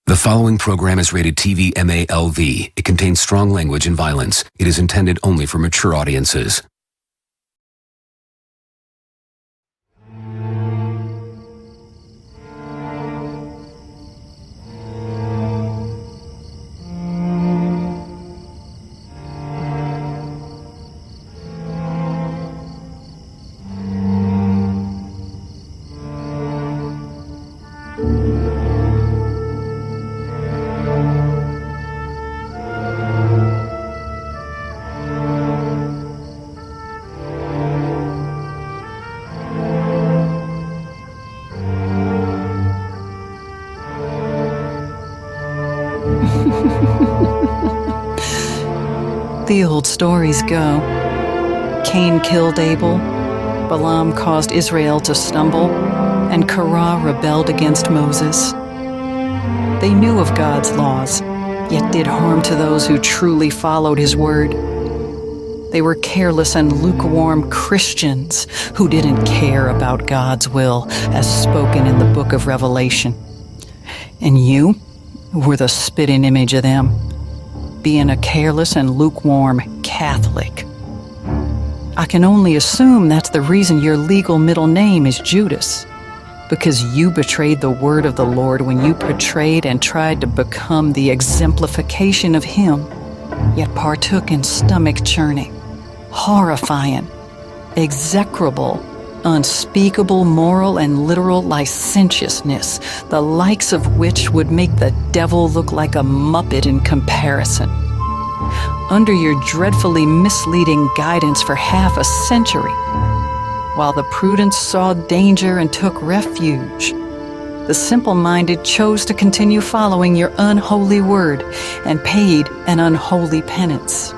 The following program is rated TV MALV. It contains strong language and violence. It is intended only for mature audiences. The old stories go. Cain killed Abel, Balaam caused Israel to stumble, and Korah rebelled against Moses. They knew of God's laws, yet did harm to those who truly followed his word. They were careless and lukewarm Christians who didn't care about God's will as spoken in the book of Revelation. And you were the spitting image of them, being a careless and lukewarm Catholic. I can only assume that's the reason your legal middle name is Judas, because you betrayed the word of the Lord when you portrayed and tried to become the exemplification of him, yet partook in stomach-churning, horrifying, execrable, unspeakable moral and literal licentiousness, the likes of which would make the devil look like a muppet in comparison. Under your dreadfully misleading guidance for half a century, while the prudent saw danger and took refuge, the simple-minded chose to continue following your unholy word and paid an unholy penance.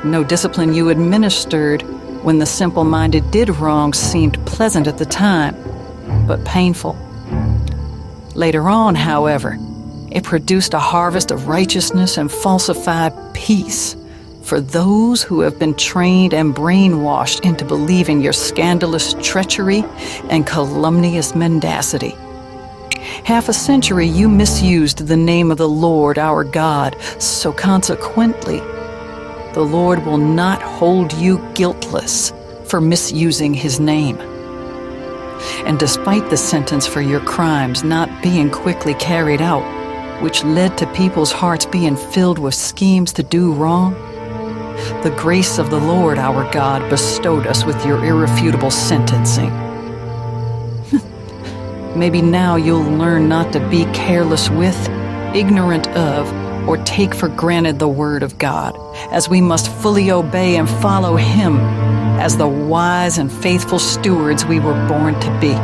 No discipline you administered when the simple-minded did wrong seemed pleasant at the time, but painful. Later on, however, it produced a harvest of righteousness and falsified peace for those who have been trained and brainwashed into believing your scandalous treachery and calumnious mendacity. Half a century you misused the name of the Lord our God, so consequently, the Lord will not hold you guiltless for misusing his name. And despite the sentence for your crimes not being quickly carried out, which led to people's hearts being filled with schemes to do wrong, the grace of the Lord our God bestowed us with your irrefutable sentencing. Maybe now you'll learn not to be careless with, ignorant of, or take for granted the word of God, as we must fully obey and follow him as the wise and faithful stewards we were born to be.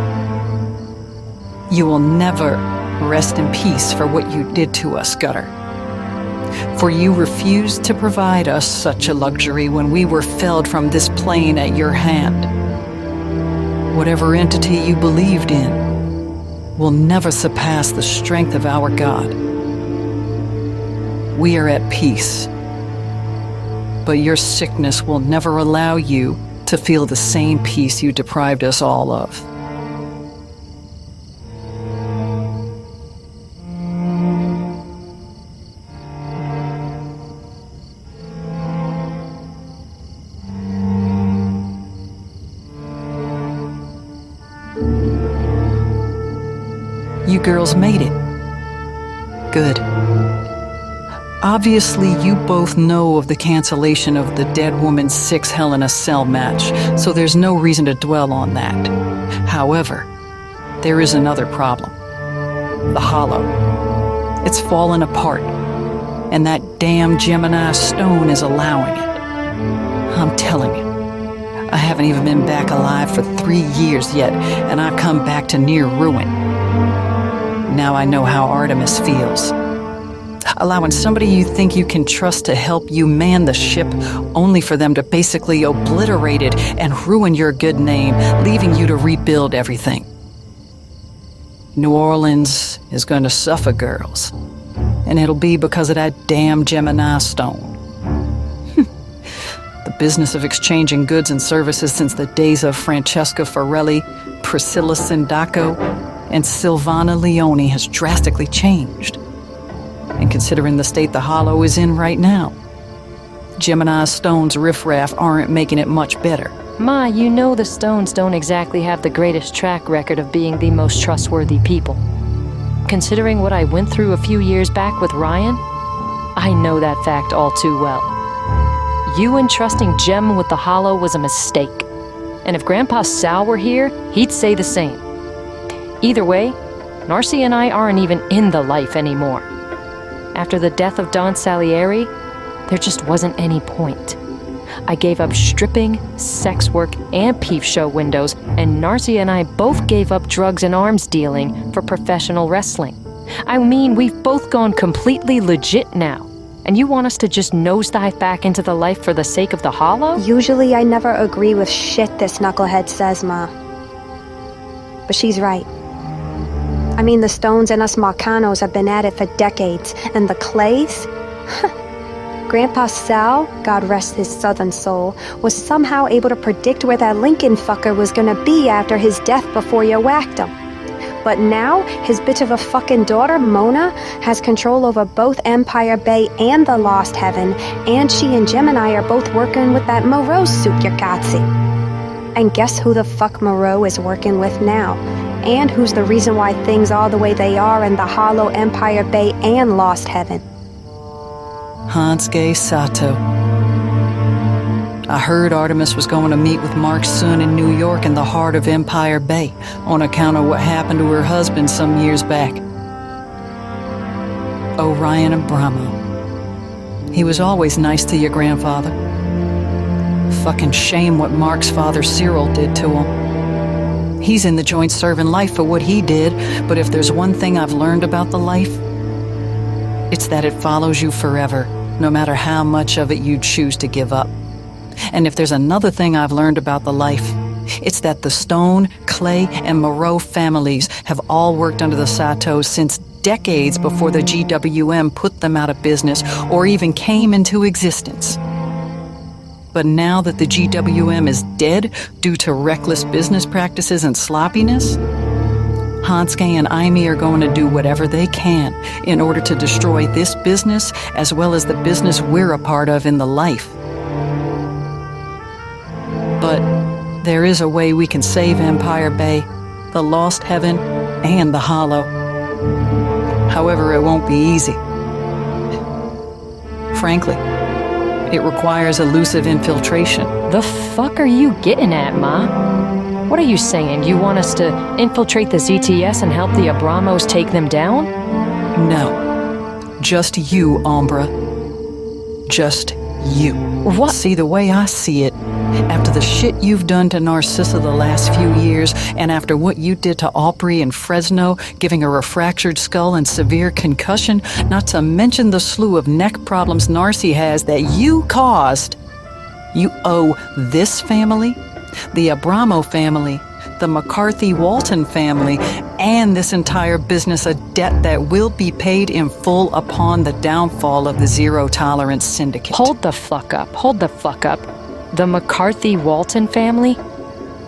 You will never rest in peace for what you did to us, Gutter. For you refused to provide us such a luxury when we were felled from this plane at your hand. Whatever entity you believed in will never surpass the strength of our God. We are at peace, but your sickness will never allow you to feel the same peace you deprived us all of. You girls made it. Good. Obviously, you both know of the cancellation of the dead woman's 6 Hell in a Cell match, so there's no reason to dwell on that. However, there is another problem. The Hollow. It's fallen apart, and that damn Gemini stone is allowing it. I'm telling you, I haven't even been back alive for 3 years yet, and I've come back to near ruin. Now I know how Artemis feels. Allowing somebody you think you can trust to help you man the ship, only for them to basically obliterate it and ruin your good name, leaving you to rebuild everything. New Orleans is going to suffer, girls, and it'll be because of that damn Gemini stone. The business of exchanging goods and services since the days of Francesca Forelli, Priscilla Sindaco, and Sylvana Leone has drastically changed. And considering the state the Hollow is in right now, Gemini Stone's riffraff aren't making it much better. Ma, you know the Stones don't exactly have the greatest track record of being the most trustworthy people. Considering what I went through a few years back with Ryan, I know that fact all too well. You entrusting Gem with the Hollow was a mistake. And if Grandpa Sal were here, he'd say the same. Either way, Narcy and I aren't even in the life anymore. After the death of Don Salieri, there just wasn't any point. I gave up stripping, sex work, and peep show windows, and Narcy and I both gave up drugs and arms dealing for professional wrestling. I mean, we've both gone completely legit now. And you want us to just nosedive back into the life for the sake of the Hollow? Usually I never agree with shit this knucklehead says, Ma. But she's right. I mean, the Stones and us Marcanos have been at it for decades, and the Clays? Grandpa Sal, God rest his southern soul, was somehow able to predict where that Lincoln fucker was gonna be after his death before you whacked him. But now, his bitch of a fucking daughter, Mona, has control over both Empire Bay and the Lost Heaven, and she and Gemini are both working with that Moreau Sukyakatsi. And guess who the fuck Moreau is working with now? And who's the reason why things are the way they are in the Hollow, Empire Bay, and Lost Heaven? Hansuke Sato. I heard Artemis was going to meet with Mark's son in New York in the heart of Empire Bay on account of what happened to her husband some years back. Orion and Brahmo. He was always nice to your grandfather. Fucking shame what Mark's father Cyril did to him. He's in the joint serving life for what he did, but if there's one thing I've learned about the life, it's that it follows you forever, no matter how much of it you choose to give up. And if there's another thing I've learned about the life, it's that the Stone, Clay, and Moreau families have all worked under the Satos since decades before the GWM put them out of business or even came into existence. But now that the GWM is dead due to reckless business practices and sloppiness, Hansuke and Aimee are going to do whatever they can in order to destroy this business as well as the business we're a part of in the life. But there is a way we can save Empire Bay, the Lost Heaven, and the Hollow. However, it won't be easy. Frankly, it requires elusive infiltration. The fuck are you getting at, Ma? What are you saying? You want us to infiltrate the ZTS and help the Abramos take them down? No. Just you, Ombra. Just you. What? See, the way I see it, after the shit you've done to Narcissa the last few years, and after what you did to Aubrey in Fresno, giving her a fractured skull and severe concussion, not to mention the slew of neck problems Narcy has that you caused, you owe this family, the Abramo family, the McCarthy-Walton family, and this entire business a debt that will be paid in full upon the downfall of the zero-tolerance syndicate. Hold the fuck up. Hold the fuck up. The McCarthy-Walton family?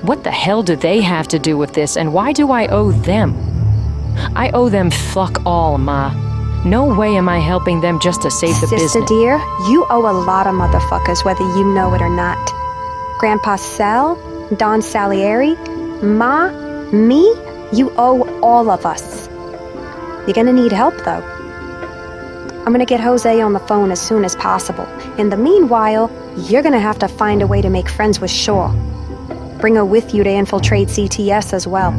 What the hell do they have to do with this, and why do I owe them? I owe them fuck all, Ma. No way am I helping them just to save the business. Sister dear, you owe a lot of motherfuckers whether you know it or not. Grandpa Sal, Don Salieri, Ma, me, you owe all of us. You're gonna need help, though. I'm gonna get Jose on the phone as soon as possible. In the meanwhile, you're gonna have to find a way to make friends with Shaw. Bring her with you to infiltrate CTS as well.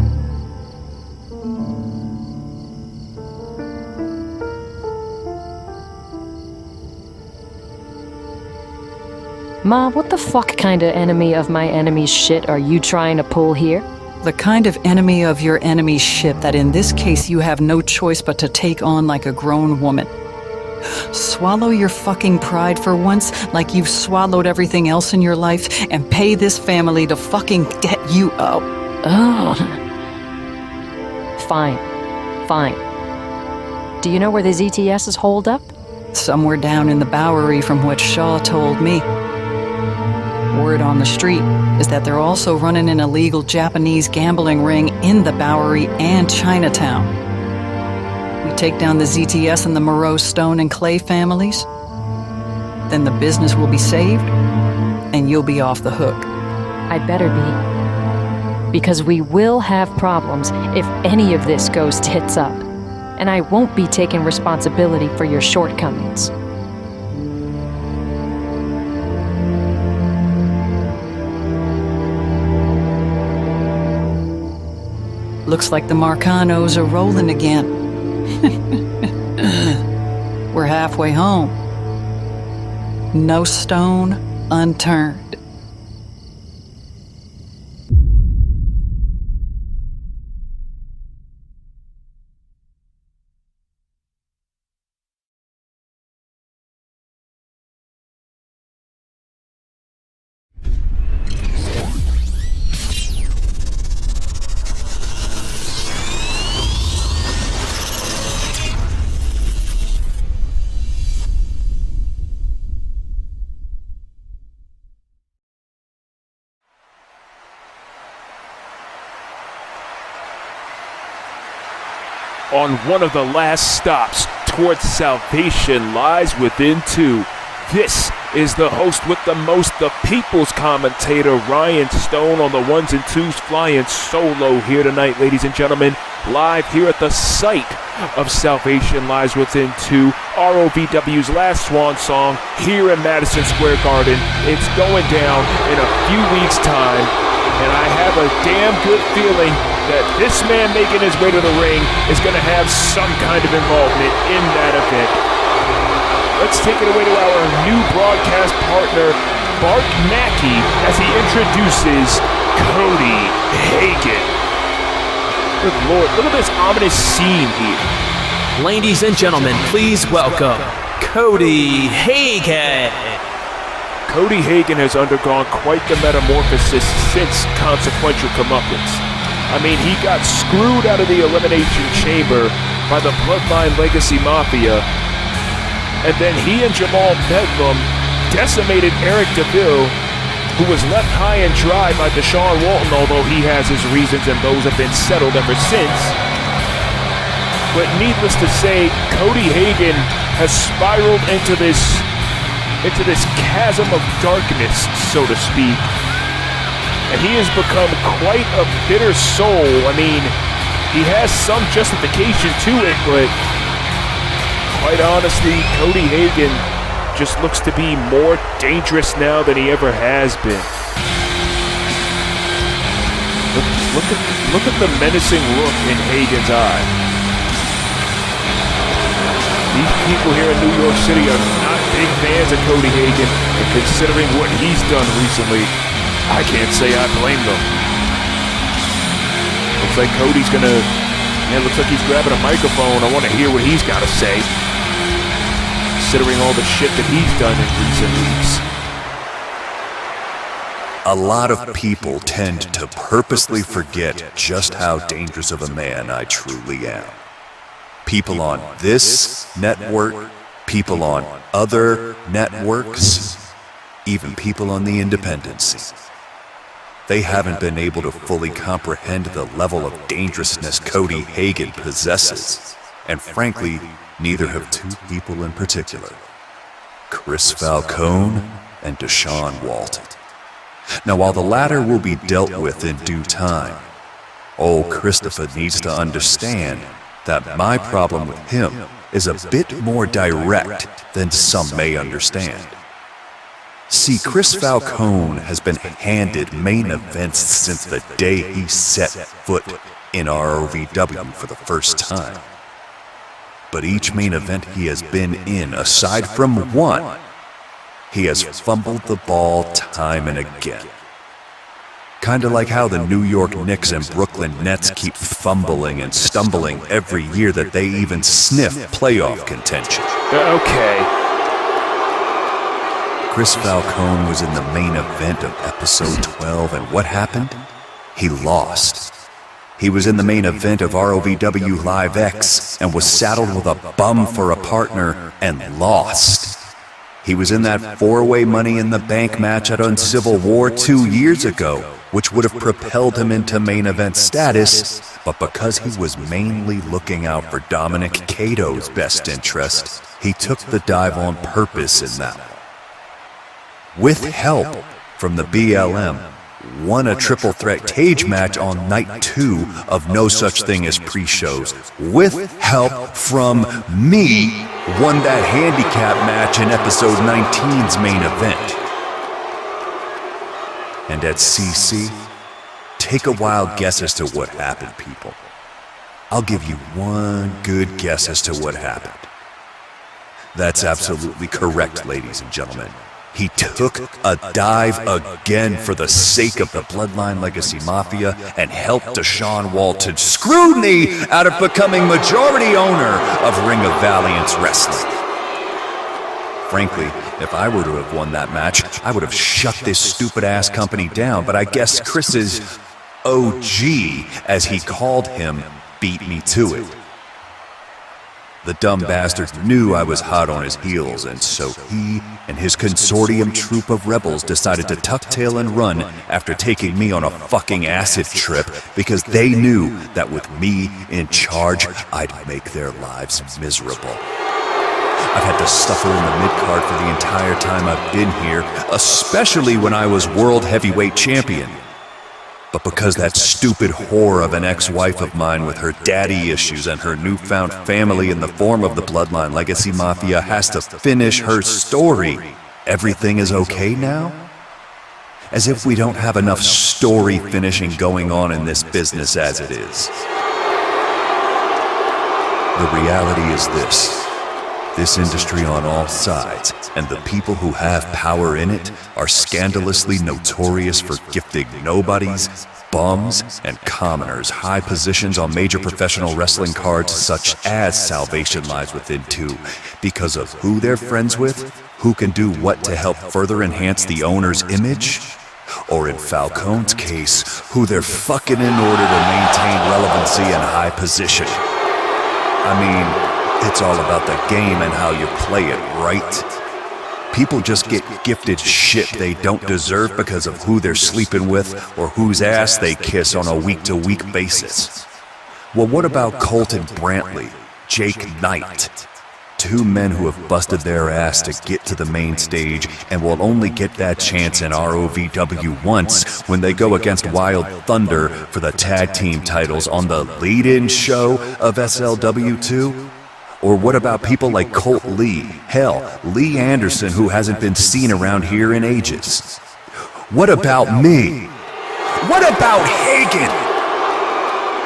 Ma, what the fuck kind of enemy of my enemy's shit are you trying to pull here? The kind of enemy of your enemy's ship that in this case you have no choice but to take on like a grown woman. Swallow your fucking pride for once, like you've swallowed everything else in your life, and pay this family the fucking debt you owe. Ugh. Fine. Do you know where the ZTS is holed up? Somewhere down in the Bowery from what Shaw told me. Word on the street is that they're also running an illegal Japanese gambling ring in the Bowery and Chinatown. We take down the ZTS and the Moreau, Stone, and Clay families, then the business will be saved, and you'll be off the hook. I better be. Because we will have problems if any of this goes tits up. And I won't be taking responsibility for your shortcomings. Looks like the Marcanos are rolling again. We're halfway home. No stone unturned. On one of the last stops towards salvation lies within two. This is the host with the most, the people's commentator, Ryan Stone, on the ones and twos, flying solo here tonight, ladies and gentlemen, live here at the site of Salvation Lies Within 2, ROVW's last swan song here in Madison Square Garden. It's going down in a few weeks' time, and I have a damn good feeling that this man making his way to the ring is going to have some kind of involvement in that event. Let's take it away to our new broadcast partner, Bart Mackey, as he introduces Cody Hagen. Good Lord, look at this ominous scene here. Ladies and gentlemen, please welcome Cody Hagen. Cody Hagen has undergone quite the metamorphosis since Consequential Comeuppance. I mean, he got screwed out of the Elimination Chamber by the Bloodline Legacy Mafia, and then he and Jamal Bedlam decimated Eric DeVille, who was left high and dry by Deshaun Walton, although he has his reasons and those have been settled ever since. But needless to say, Cody Hagen has spiraled into this chasm of darkness, so to speak. And he has become quite a bitter soul. I mean, he has some justification to it, but quite honestly, Cody Hagen just looks to be more dangerous now than he ever has been. Look at the menacing look in Hagen's eye. These people here in New York City are not big fans of Cody Hagen, and considering what he's done recently, I can't say I blame them. Looks like Cody's looks like he's grabbing a microphone. I want to hear what he's got to say, considering all the shit that he's done in recent weeks. A lot of people tend to purposely forget just how dangerous of a man I truly am. People on this network, people on other networks, even people on the independent scene. They haven't been able to fully comprehend the level of dangerousness Cody Hagen possesses, and frankly, neither have two people in particular, Chris Falcone and Deshaun Walton. Now, while the latter will be dealt with in due time, old Christopher needs to understand that my problem with him is a bit more direct than some may understand. See, Chris Falcone has been handed main events since the day he set foot in ROVW for the first time. But each main event he has been in, aside from one, he has fumbled the ball time and again. Kinda like how the New York Knicks and Brooklyn Nets keep fumbling and stumbling every year that they even sniff playoff contention. Okay. Chris Falcone was in the main event of episode 12, and what happened? He lost. He was in the main event of ROVW Live X and was saddled with a bum for a partner and lost. He was in that four-way Money in the Bank match at Uncivil War 2 years ago, which would have propelled him into main event status, but because he was mainly looking out for Dominic Cato's best interest, he took the dive on purpose in that one. With help from the BLM, won a triple threat cage match on night 2 of No Such Thing as Pre-Shows. With help from me, won that handicap match in episode 19's main event. And at CC, take a wild guess as to what happened, people. I'll give you one good guess as to what happened. That's absolutely correct, ladies and gentlemen. He took a dive again for the sake of the Bloodline Legacy Mafia and helped Deshaun Walton scrutiny out of becoming majority owner of Ring of Valiance Wrestling. Frankly, if I were to have won that match, I would have shut this stupid-ass company down, but I guess Chris's OG, as he called him, beat me to it. The dumb bastard knew I was hot on his heels, and so he and his consortium troop of rebels decided to tuck tail and run after taking me on a fucking acid trip because they knew that with me in charge, I'd make their lives miserable. I've had to suffer in the mid-card for the entire time I've been here, especially when I was World Heavyweight Champion. But because that stupid whore of an ex-wife of mine with her daddy issues and her newfound family in the form of the Bloodline Legacy Mafia has to finish her story, everything is okay now? As if we don't have enough story finishing going on in this business as it is. The reality is this. This industry on all sides, and the people who have power in it, are scandalously notorious for gifting nobodies, bums, and commoners high positions on major professional wrestling cards such as Salvation Lies Within 2, because of who they're friends with, who can do what to help further enhance the owner's image, or in Falcone's case, who they're fucking in order to maintain relevancy and high position. I mean, it's all about the game and how you play it, right? People just get gifted shit they don't deserve because of who they're sleeping with or whose ass they kiss on a week-to-week basis. Well, what about Colton Brantley, Jake Knight? Two men who have busted their ass to get to the main stage and will only get that chance in ROVW once when they go against Wild Thunder for the tag team titles on the lead-in show of SLW 2? Or what about people like Colt Lee, hell, Lee Anderson, who hasn't been seen around here in ages? What about me? What about Hagen?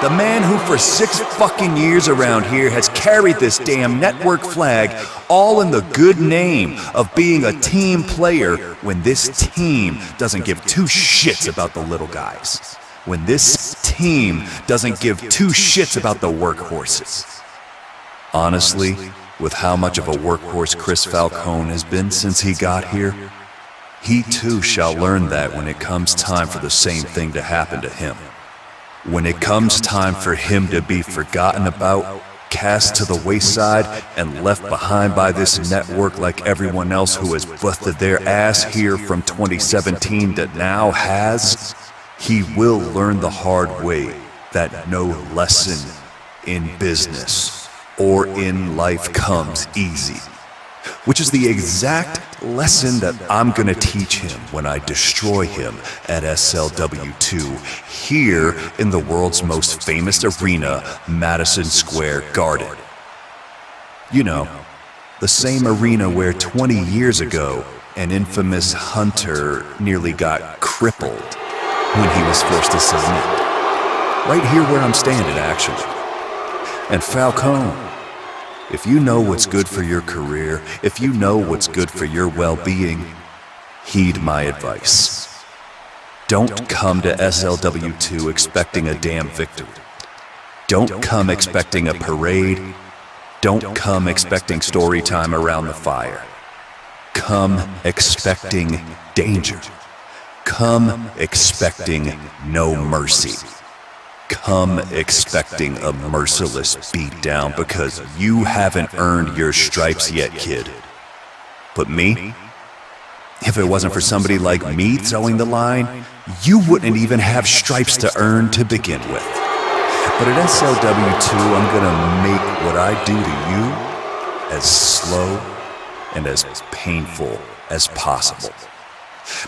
The man who for 6 fucking years around here has carried this damn network flag, all in the good name of being a team player when this team doesn't give 2 shits about the little guys. When this team doesn't give 2 shits about the workhorses. Honestly, with how much of a workhorse Chris Falcone has been since he got here, he too shall learn that when it comes time for the same thing to happen to him. When it comes time for him to be forgotten about, cast to the wayside, and left behind by this network like everyone else who has busted their ass here from 2017 to now has, he will learn the hard way that no lesson in business or in life comes easy, which is the exact lesson that I'm gonna teach him when I destroy him at SLW 2 here in the world's most famous arena, Madison Square Garden. You know, the same arena where 20 years ago an infamous hunter nearly got crippled when he was forced to submit. Right here where I'm standing, actually. And Falcone, if you know what's good for your career, if you know what's good for your well-being, heed my advice. Don't come to SLW 2 expecting a damn victory. Don't come expecting a parade. Don't come expecting story time around the fire. Come expecting danger. Come expecting no mercy. Come expecting a merciless beatdown because you haven't earned your stripes yet, kid. But me? If it wasn't for somebody like me throwing the line, you wouldn't even have stripes to earn to begin with. But at SLW2, I'm gonna make what I do to you as slow and as painful as possible.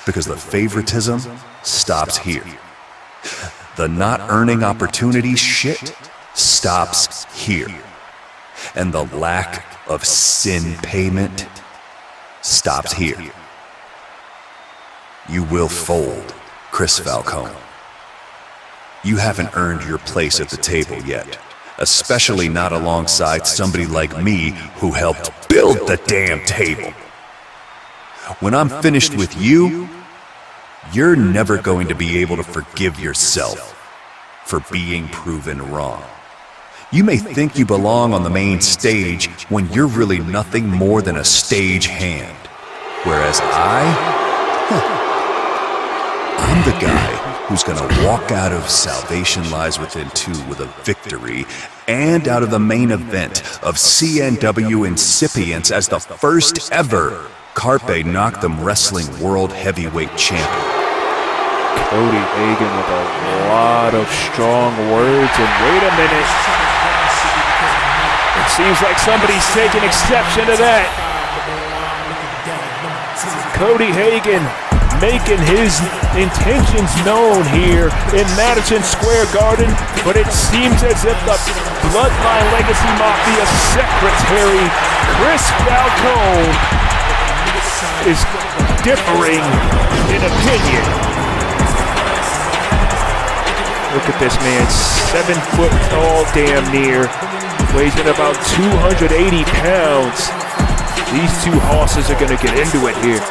Because the favoritism stops here. The not earning opportunity shit stops here. And the lack of sin payment stops here. You will fold, Chris Falcone. You haven't earned your place at the table yet, especially not alongside somebody like me who helped build the damn table. When I'm finished with you, you're never going to be able to forgive yourself for being proven wrong. You may think you belong on the main stage when you're really nothing more than a stage hand. Whereas I'm the guy who's gonna walk out of Salvation Lies Within 2 with a victory and out of the main event of CNW Incipients as the first ever Carpe Knock Them Wrestling World Heavyweight Champion. Cody Hagen with a lot of strong words, and wait a minute. It seems like somebody's taking exception to that. Cody Hagen making his intentions known here in Madison Square Garden, but it seems as if the Bloodline Legacy Mafia Secretary, Chris Falcone, is differing in opinion. Look at this man, 7 foot tall damn near, weighs in about 280 pounds. These two horses are gonna get into it here.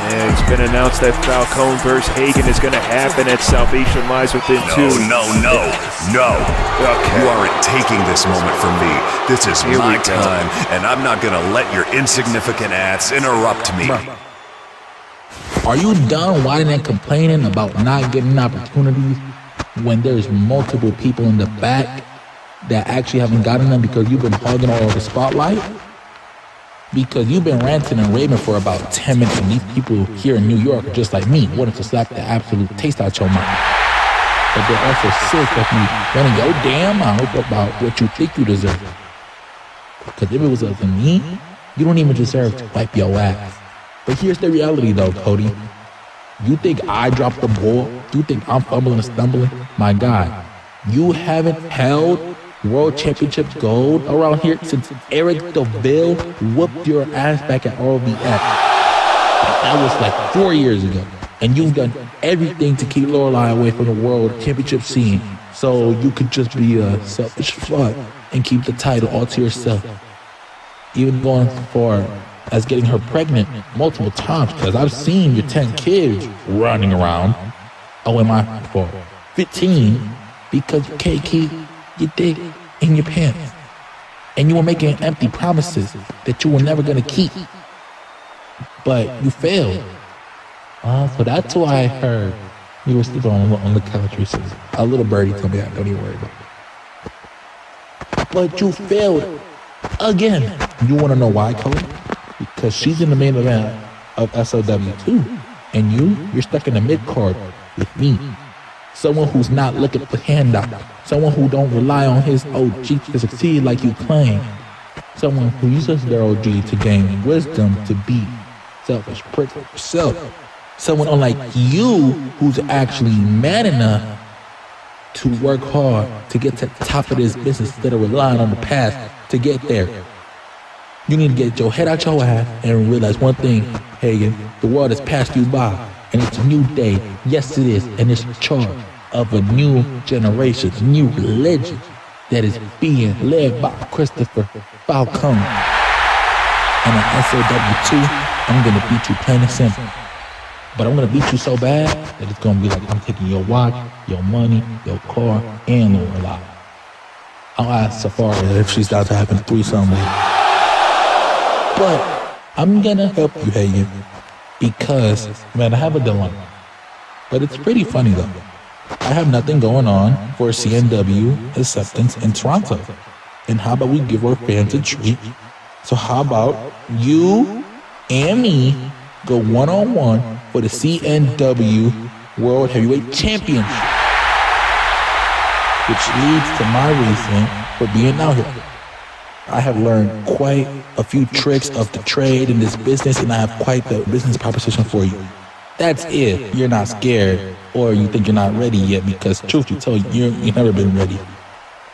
And it's been announced that Falcone versus Hagen is gonna happen at Salvation Lies Within 2. No. Okay. You aren't taking this moment from me. This is my time, and I'm not gonna let your insignificant ass interrupt me. Are you done whining and complaining about not getting opportunities when there's multiple people in the back that actually haven't gotten them because you've been hogging all of the spotlight? Because you've been ranting and raving for about 10 minutes, and these people here in New York are just like me, wanting to slap the absolute taste out your mouth. But they're also sick of me running your damn mouth about what you think you deserve. Because if it was up to me, you don't even deserve to wipe your ass. But here's the reality though, Cody. You think I dropped the ball? You think I'm fumbling and stumbling? My God, you haven't held World Championship gold around here since Eric DeVille whooped your ass back at ROVW. That was like 4 years ago. And you've done everything to keep Lorelai away from the World Championship scene. So you could just be a selfish fuck and keep the title all to yourself. Even going so far as getting her pregnant multiple times, because I've seen your 10 kids running around. Oh, am I for 15? Because you can't keep your dick in your pants. And you were making empty promises that you were never gonna keep. But you failed. So that's why I heard you were sleeping on the couch recently. A little birdie told me that, don't even worry about it. But you failed again. You wanna know why, Cody? Because she's in the main event of SLW2, and you're stuck in the mid-card with me. Someone who's not looking for handout. Someone who don't rely on his OG to succeed like you claim. Someone who uses their OG to gain wisdom to be selfish prick for yourself. Someone unlike you who's actually man enough to work hard to get to the top of this business instead of relying on the past to get there. You need to get your head out your ass and realize one thing, Hagen, the world has passed you by, and it's a new day. Yes, it is, and it's in charge of a new generation, a new religion that is being led by Christopher Falcone. And at SLW2, I'm gonna beat you plain and simple. But I'm gonna beat you so bad that it's gonna be like I'm taking your watch, your money, your car, and Lorelai. I'll ask Safari if she's down to have a threesome with you. But I'm gonna help you, Hagen, because, man, I have a dilemma. But it's pretty funny, though. I have nothing going on for CNW acceptance in Toronto. And how about we give our fans a treat? So how about you and me go one-on-one for the CNW World Heavyweight Championship, which leads to my reason for being out here. I have learned quite a few tricks of the trade in this business, and I have quite the business proposition for you. That's if you're not scared or you think you're not ready yet, because truth be told, you've never been ready.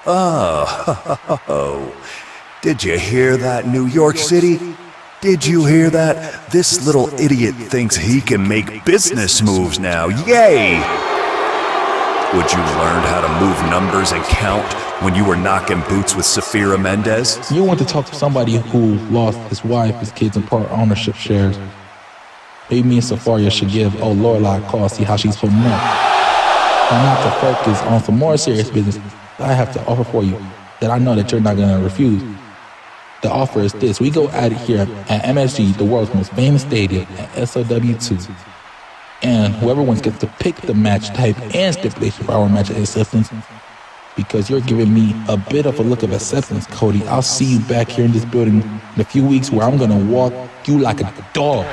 Oh, did you hear that, New York City? Did you hear that? This little idiot thinks he can make business moves now. Yay! Would you learn how to move numbers and count when you were knocking boots with Safira Mendez? You want to talk to somebody who lost his wife, his kids, and part ownership shares. Maybe me and Safaria should give Lorelai a call, see how she's holding up. And not to focus on some more serious business that I have to offer for you that I know that you're not going to refuse. The offer is this. We go at it here at MSG, the world's most famous stadium, at SOW 2. And whoever wins gets to pick the match type and stipulation for our match of acceptance. Because you're giving me a bit of a look of acceptance, Cody. I'll see you back here in this building in a few weeks where I'm going to walk you like a dog.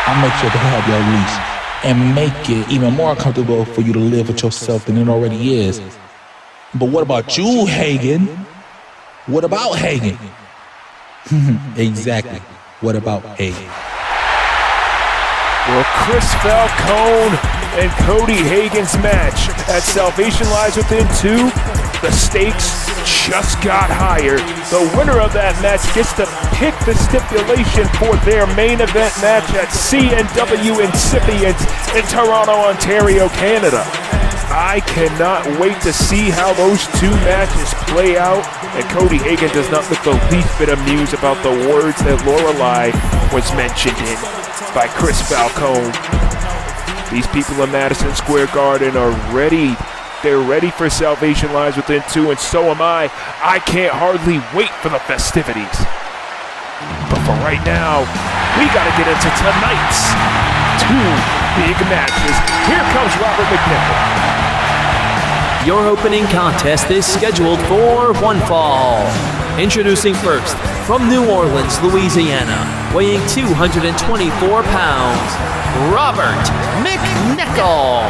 I'll make sure to have your leash and make it even more comfortable for you to live with yourself than it already is. But what about you, Hagen? What about Hagen? Exactly. What about Hagen? Well, Chris Falcone and Cody Hagen's match at Salvation Lies Within 2, the stakes just got higher. The winner of that match gets to pick the stipulation for their main event match at CNW Incipients in Toronto, Ontario, Canada. I cannot wait to see how those two matches play out, and Cody Hagen does not look the least bit amused about the words that Lorelai was mentioned in by Chris Falcone. These people in Madison Square Garden are ready. They're ready for Salvation Lies Within 2, and so am I. I can't hardly wait for the festivities. But for right now, we gotta get into tonight's two big matches. Here comes Robert McNichol. Your opening contest is scheduled for one fall. Introducing first, from New Orleans, Louisiana, weighing 224 pounds, Robert McNichol.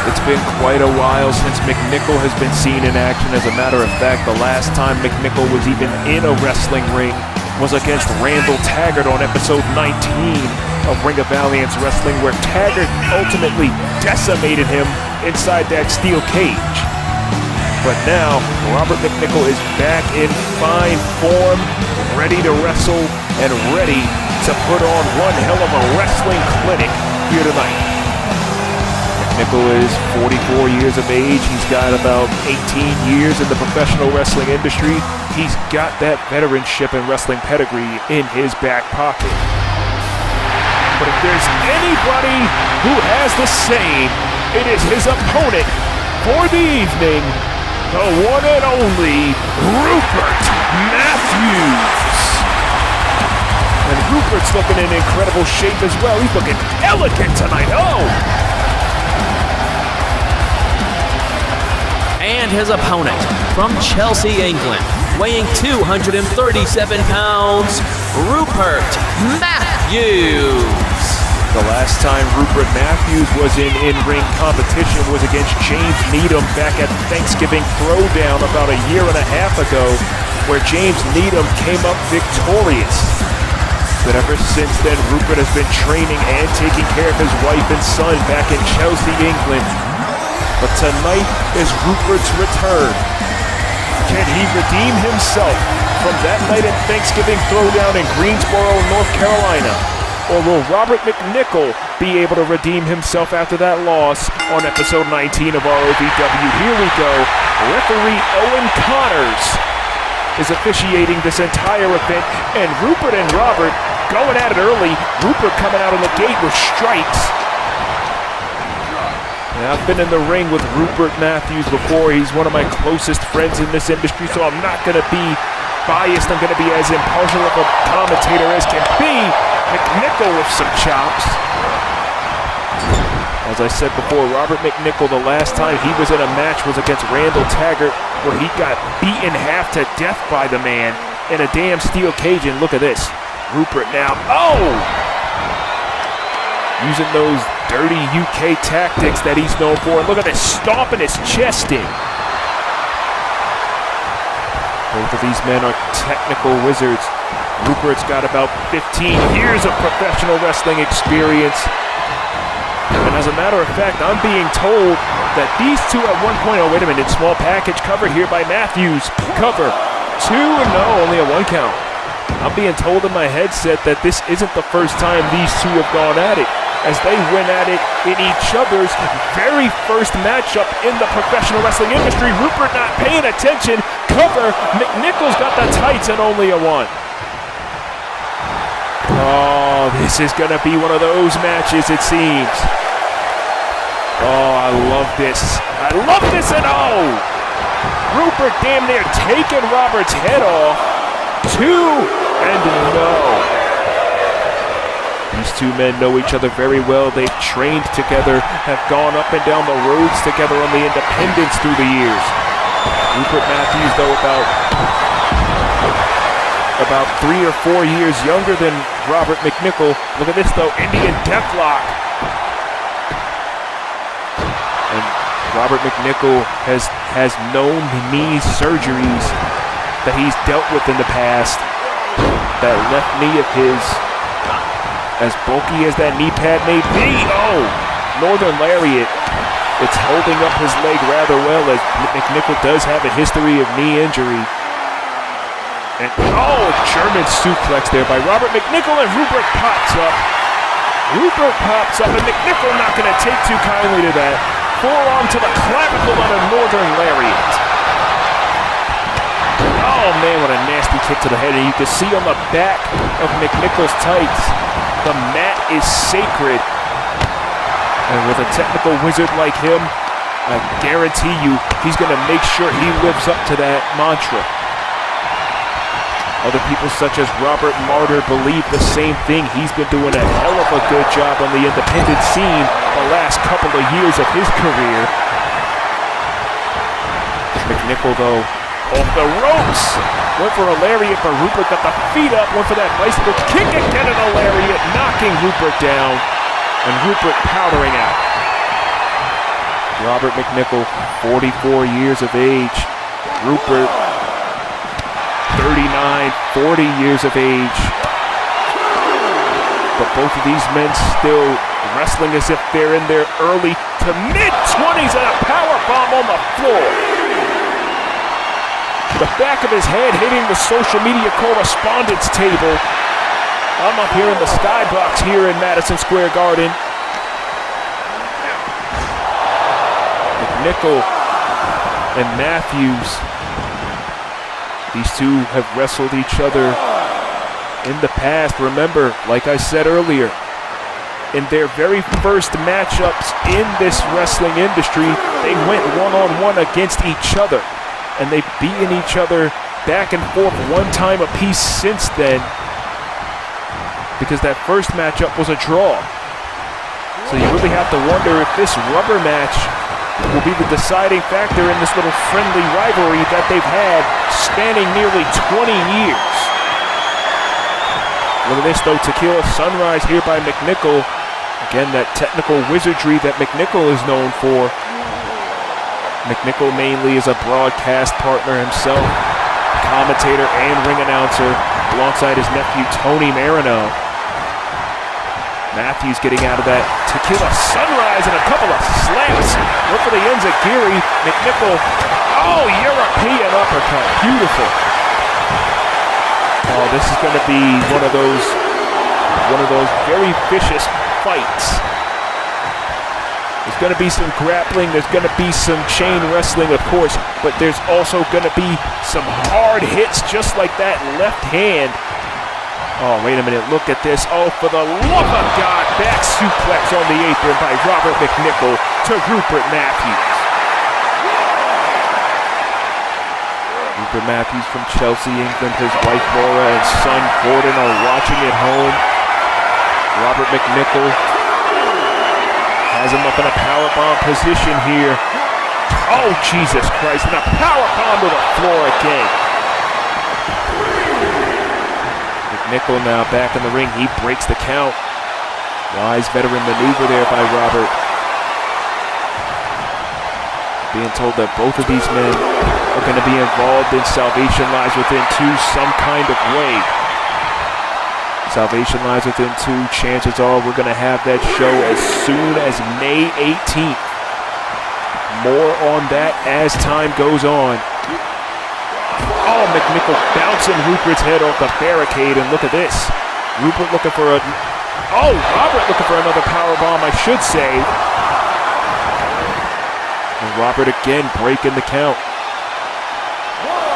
It's been quite a while since McNichol has been seen in action. As a matter of fact, the last time McNichol was even in a wrestling ring was against Randall Taggart on episode 19 of Ring of Valiance Wrestling, where Taggart ultimately decimated him inside that steel cage. But now, Robert McNichol is back in fine form, ready to wrestle and ready to put on one hell of a wrestling clinic here tonight. McNichol is 44 years of age. He's got about 18 years in the professional wrestling industry. He's got that veteranship and wrestling pedigree in his back pocket. But if there's anybody who has the same, it is his opponent for the evening, the one and only Rupert Matthews. And Rupert's looking in incredible shape as well. He's looking elegant tonight. Oh! And his opponent, from Chelsea, England, weighing 237 pounds, Rupert Matthews. The last time Rupert Matthews was in in-ring competition was against James Needham back at Thanksgiving Throwdown about a year and a half ago, where James Needham came up victorious. But ever since then, Rupert has been training and taking care of his wife and son back in Chelsea, England. But tonight is Rupert's return. Can he redeem himself from that night at Thanksgiving Throwdown in Greensboro, North Carolina? Or will Robert McNichol be able to redeem himself after that loss on episode 19 of ROVW? Here we go. Referee Owen Connors is officiating this entire event, and Rupert and Robert going at it early. Rupert coming out of the gate with strikes. Now, I've been in the ring with Rupert Matthews before. He's one of my closest friends in this industry, so I'm not going to be biased. I'm going to be as impartial of a commentator as can be. McNichol with some chops. As I said before, Robert McNichol, the last time he was in a match was against Randall Taggart where he got beaten half to death by the man in a damn steel cage. And look at this. Rupert now. Oh! Using those dirty UK tactics that he's known for. And look at this, stomping his chest in. Both of these men are technical wizards. Rupert's got about 15 years of professional wrestling experience. And as a matter of fact, I'm being told that these two at one point, oh wait a minute, small package cover here by Matthews. Cover 2, no, only a 1 count. I'm being told in my headset that this isn't the first time these two have gone at it, as they went at it in each other's very first matchup in the professional wrestling industry. Rupert not paying attention. Cover. McNichol's got the tights and only a 1. Oh, this is going to be one of those matches, it seems. Oh, I love this. I love this, and oh! Rupert damn near taking Robert's head off. 2, and no. These two men know each other very well. They've trained together, have gone up and down the roads together on the independents through the years. Rupert Matthews, though, about 3 or 4 years younger than Robert McNichol. Look at this, though, Indian deathlock. And Robert McNichol has known knee surgeries that he's dealt with in the past. That left knee of his, as bulky as that knee pad may be, oh, Northern Lariat. It's holding up his leg rather well, as McNichol does have a history of knee injury. And oh, German suplex there by Robert McNichol, and Rupert pops up. Rupert pops up, and McNichol not going to take too kindly to that. Forearm to the clavicle on a Northern Lariat. Oh man, what a nasty kick to the head. And you can see on the back of McNichol's tights, the mat is sacred. And with a technical wizard like him, I guarantee you he's going to make sure he lives up to that mantra. Other people such as Robert Martyr believe the same thing. He's been doing a hell of a good job on the independent scene the last couple of years of his career. McNichol, though, off the ropes. Went for a lariat, but Rupert got the feet up. Went for that bicycle kick again, and a lariat, knocking Rupert down. And Rupert powdering out. Robert McNichol, 44 years of age. Rupert, 39, 40 years of age. But both of these men still wrestling as if they're in their early to mid-20s, and a power bomb on the floor. The back of his head hitting the social media correspondence table. I'm up here in the skybox here in Madison Square Garden. McNichol and Matthews. These two have wrestled each other in the past. Remember, like I said earlier, in their very first matchups in this wrestling industry, they went one-on-one against each other. And they've beaten each other back and forth one time apiece since then, because that first matchup was a draw. So you really have to wonder if this rubber match will be the deciding factor in this little friendly rivalry that they've had spanning nearly 20 years. Look at this, though, Tequila Sunrise here by McNichol. Again, that technical wizardry that McNichol is known for. McNichol mainly is a broadcast partner himself, commentator and ring announcer, alongside his nephew Tony Marino. Matthews getting out of that Tequila Sunrise and a couple of slaps. Look for the enziguri. McNichol, oh, European uppercut, beautiful. Oh, this is going to be one of those very vicious fights. There's going to be some grappling, there's going to be some chain wrestling, of course, but there's also going to be some hard hits, just like that left hand. Oh, wait a minute, look at this. Oh, for the love of God, back suplex on the apron by Robert McNichol to Rupert Matthews. Rupert Matthews from Chelsea, England. His wife Laura and son Gordon are watching at home. Robert McNichol has him up in a powerbomb position here. Oh, Jesus Christ, and a power bomb to the floor again. McNichol now back in the ring. He breaks the count. Wise veteran maneuver there by Robert. Being told that both of these men are going to be involved in Salvation Lies Within 2 some kind of way. Salvation Lies Within 2, chances are we're going to have that show as soon as May 18th. More on that as time goes on. Oh, McNichol bouncing Rupert's head off the barricade, and look at this. Rupert looking for a... Oh, Robert looking for another powerbomb, I should say. And Robert again breaking the count.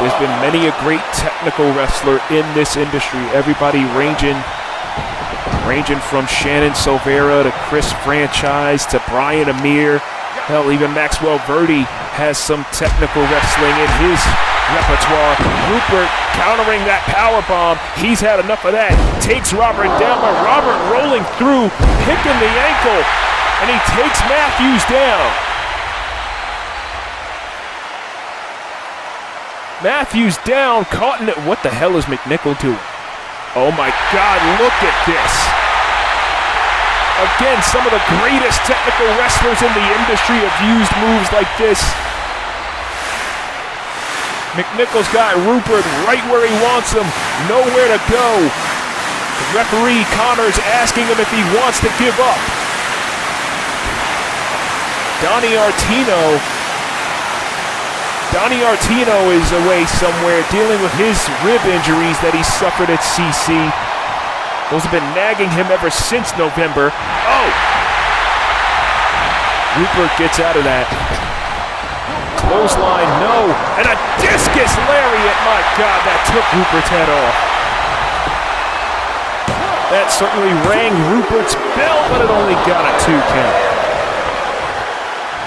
There's been many a great technical wrestler in this industry. Everybody ranging from Shannon Silvera to Chris Franchise to Brian Amir. Hell, even Maxwell Verdi has some technical wrestling in his repertoire. Rupert countering that powerbomb. He's had enough of that. Takes Robert down, but Robert rolling through, picking the ankle, and he takes Matthews down. Matthews down, caught in it. What the hell is McNichol doing? Oh my God, look at this. Again, some of the greatest technical wrestlers in the industry have used moves like this. McNichol's got Rupert right where he wants him, nowhere to go. The referee Connor's asking him if he wants to give up. Donnie Artino is away somewhere dealing with his rib injuries that he suffered at CC. Those have been nagging him ever since November. Oh! Rupert gets out of that. Clothesline, no. And a discus lariat. My God, that took Rupert's head off. That certainly rang Rupert's bell, but it only got a 2 count.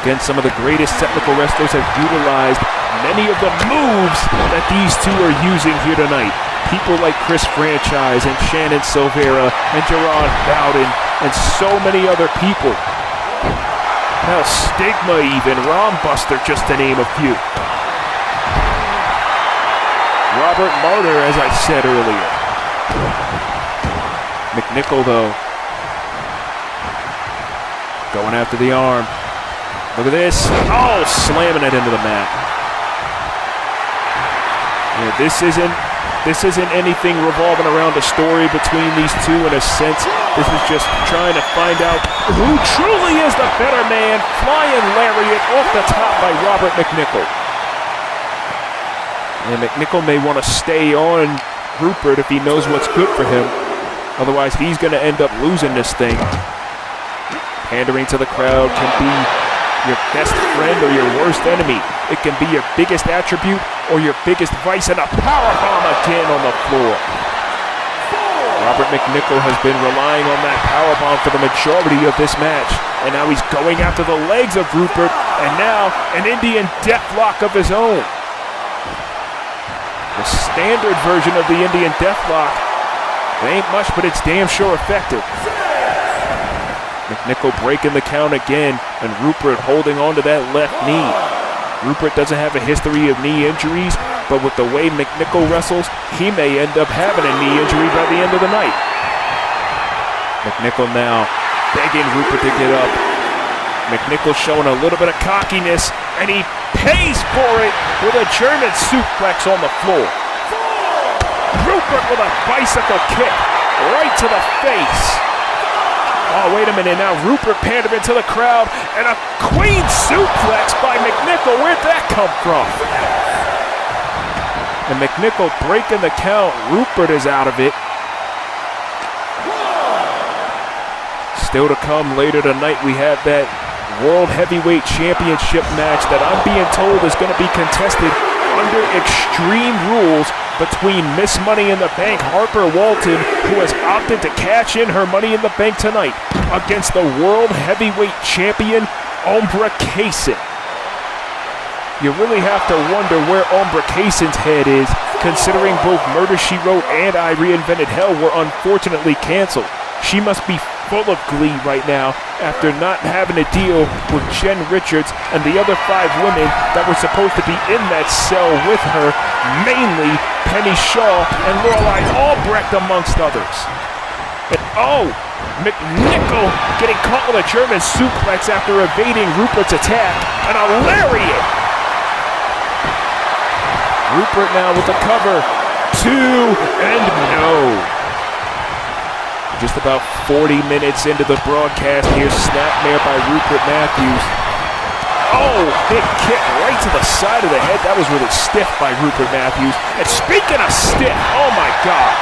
Again, some of the greatest technical wrestlers have utilized many of the moves that these two are using here tonight. People like Chris Franchise and Shannon Silvera and Gerard Bowden and so many other people. Now Stigma even, Ron Buster, just to name a few. Robert Martyr, as I said earlier. McNichol, though, going after the arm. Look at this. Oh, slamming it into the mat. Yeah, this isn't anything revolving around a story between these two in a sense. This is just trying to find out who truly is the better man. Flying lariat off the top by Robert McNichol. And McNichol may want to stay on Rupert if he knows what's good for him. Otherwise, he's going to end up losing this thing. Pandering to the crowd can be your best friend or your worst enemy. It can be your biggest attribute or your biggest vice, and a powerbomb again on the floor. Robert McNichol has been relying on that powerbomb for the majority of this match, and now he's going after the legs of Rupert, and now an Indian deathlock of his own. The standard version of the Indian deathlock. It ain't much, but it's damn sure effective. McNichol breaking the count again, and Rupert holding on to that left knee. Rupert doesn't have a history of knee injuries, but with the way McNichol wrestles, he may end up having a knee injury by the end of the night. McNichol now begging Rupert to get up. McNichol showing a little bit of cockiness, and he pays for it with a German suplex on the floor. Rupert with a bicycle kick right to the face. Oh, wait a minute now. Rupert pandered into the crowd, and a queen suplex by McNichol. Where'd that come from? And McNichol breaking the count. Rupert is out of it. Still to come later tonight, we have that World Heavyweight Championship match that I'm being told is going to be contested under extreme rules between Miss Money in the Bank Harper Walton, who has opted to cash in her Money in the Bank tonight, against the World Heavyweight Champion Ombra Kaysen. You really have to wonder where Ombra Kaysen's head is, considering both Murder, She Wrote and I Reinvented Hell were unfortunately canceled. She must be full of glee right now after not having to deal with Jen Richards and the other 5 women that were supposed to be in that cell with her, mainly Penny Shaw and Lorelai Albrecht amongst others. And McNichol getting caught with a German suplex after evading Rupert's attack, and a lariat. Rupert now with the cover, 2, and no. Just about 40 minutes into the broadcast here, snapmare by Rupert Matthews. Big kick right to the side of the head. That was really stiff by Rupert Matthews. And speaking of stiff, oh my God.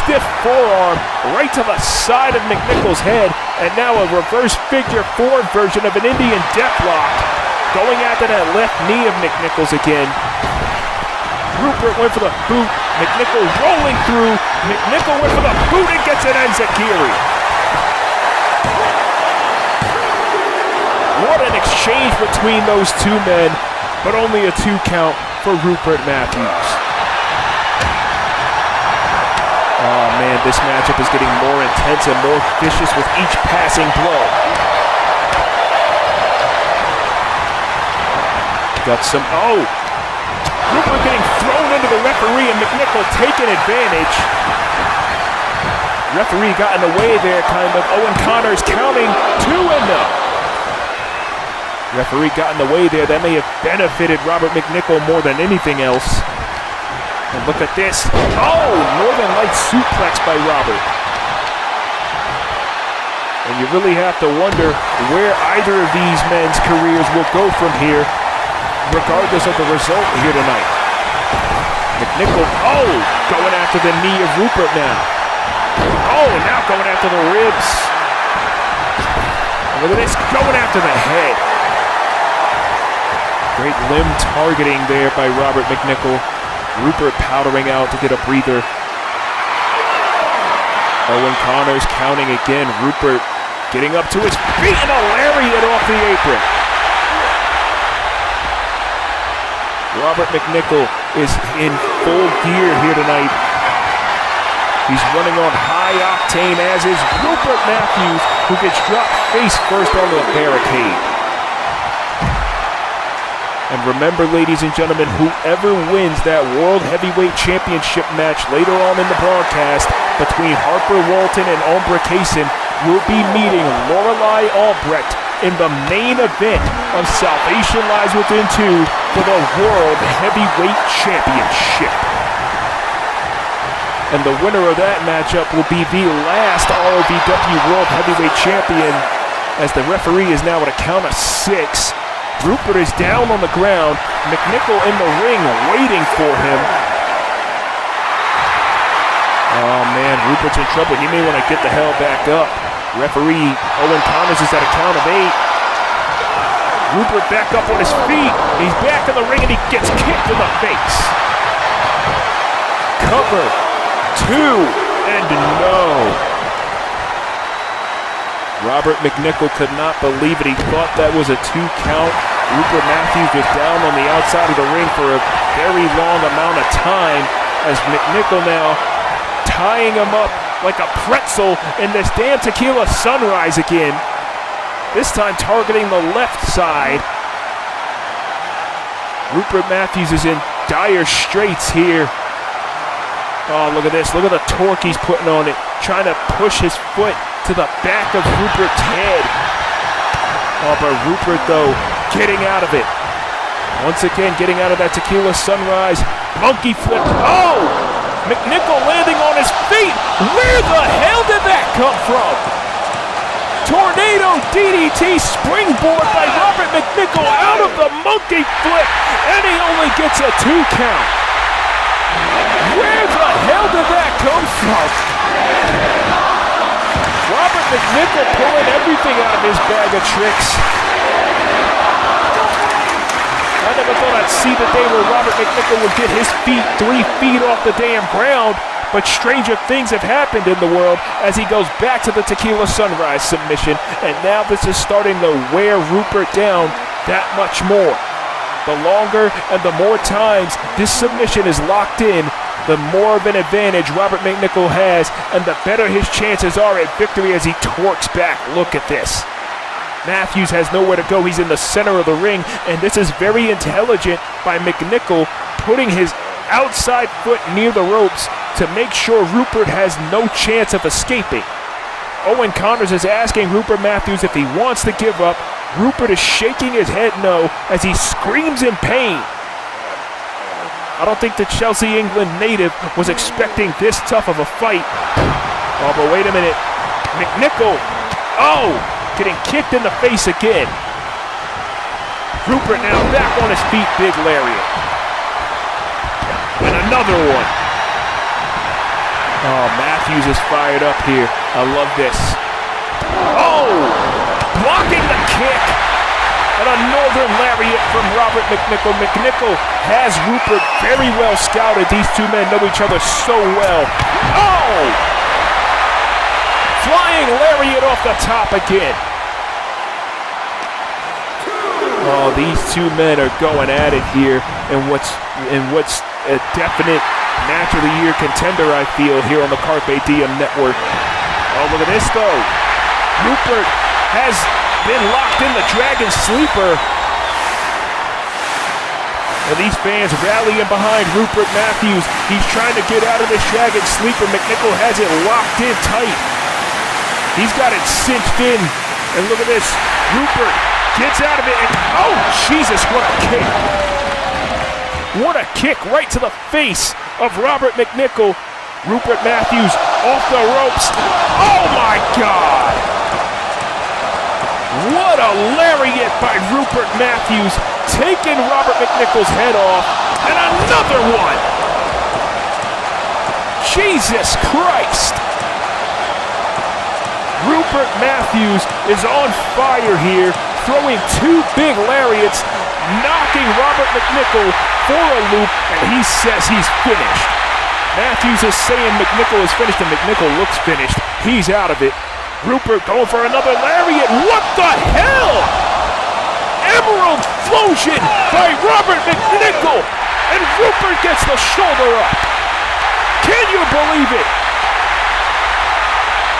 Stiff forearm right to the side of McNichol's head, and now a reverse figure 4 version of an Indian deathlock, going after that left knee of McNichol's again. Rupert went for the boot, McNichol rolling through, McNichol went for the boot and gets an enziguri. What an exchange between those 2 men, but only a 2 count for Rupert Matthews. Oh man, this matchup is getting more intense and more vicious with each passing blow. Got some, Rupert getting thrown into the referee and McNichol taking advantage. Referee got in the way there, kind of. Owen Connors counting 2 and no. Referee got in the way there. That may have benefited Robert McNichol more than anything else. And look at this. Northern Lights suplex by Robert. And you really have to wonder where either of these men's careers will go from here, regardless of the result here tonight. McNichol, going after the knee of Rupert now. Now going after the ribs. And look at this, going after the head. Great limb targeting there by Robert McNichol. Rupert powdering out to get a breather. Owen Connors counting again. Rupert getting up to his feet and a lariat off the apron. Robert McNichol is in full gear here tonight. He's running on high octane, as is Rupert Matthews, who gets dropped face first onto the barricade. And remember, ladies and gentlemen, whoever wins that World Heavyweight Championship match later on in the broadcast between Harper Walton and Ombra Kaysen will be meeting Lorelai Albrecht in the main event of Salvation Lies Within 2 for the World Heavyweight Championship. And the winner of that matchup will be the last ROVW World Heavyweight Champion, as the referee is now at a count of 6. Rupert is down on the ground. McNichol in the ring waiting for him. Oh man, Rupert's in trouble. He may want to get the hell back up. Referee Owen Connors is at a count of 8. Rupert back up on his feet. He's back in the ring and he gets kicked in the face. Cover, 2, and no. Robert McNichol could not believe it. He thought that was a 2 count. Rupert Matthews was down on the outside of the ring for a very long amount of time, as McNichol now tying him up like a pretzel in this damn tequila sunrise again. This time targeting the left side. Rupert Matthews is in dire straits here. Oh, look at this. Look at the torque he's putting on it. Trying to push his foot to the back of Rupert's head. Oh, but Rupert, though, getting out of it. Once again, getting out of that tequila sunrise. Monkey flip. McNichol landing on his feet. Where the hell did that come from? Tornado DDT springboard by Robert McNichol out of the monkey flip. And he only gets a 2 count. Where the hell did that come from? Robert McNichol pulling everything out of his bag of tricks. I never thought I'd see the day where Robert McNichol would get his feet 3 feet off the damn ground, but stranger things have happened in the world as he goes back to the Tequila Sunrise submission, and now this is starting to wear Rupert down that much more. The longer and the more times this submission is locked in, the more of an advantage Robert McNichol has, and the better his chances are at victory as he torques back. Look at this. Matthews has nowhere to go. He's in the center of the ring, and this is very intelligent by McNichol, putting his outside foot near the ropes to make sure Rupert has no chance of escaping. Owen Connors is asking Rupert Matthews if he wants to give up. Rupert is shaking his head no as he screams in pain. I don't think the Chelsea, England native was expecting this tough of a fight. Oh, but wait a minute. McNichol, getting kicked in the face again. Rupert now back on his feet, big lariat. And another one. Oh, Matthews is fired up here. I love this. Oh, blocking the kick. And a northern lariat from Robert McNichol. McNichol has Rupert very well scouted. These two men know each other so well. Oh! Flying lariat off the top again. Oh, these two men are going at it here in what's a definite match of the year contender, I feel, here on the Carpe Diem network. Oh, look at this though. Rupert has been locked in the Dragon Sleeper. And these fans rallying behind Rupert Matthews. He's trying to get out of this Dragon Sleeper. McNichol has it locked in tight. He's got it cinched in. And look at this. Rupert gets out of it. And oh, Jesus, what a kick. What a kick right to the face of Robert McNichol. Rupert Matthews off the ropes. Oh my God! What a lariat by Rupert Matthews, taking Robert McNichol's head off, and another one! Jesus Christ! Rupert Matthews is on fire here, throwing two big lariats, knocking Robert McNichol for a loop, and he says he's finished. Matthews is saying McNichol is finished, and McNichol looks finished. He's out of it. Rupert going for another lariat. What the hell? Emerald Flosion by Robert McNichol. And Rupert gets the shoulder up. Can you believe it?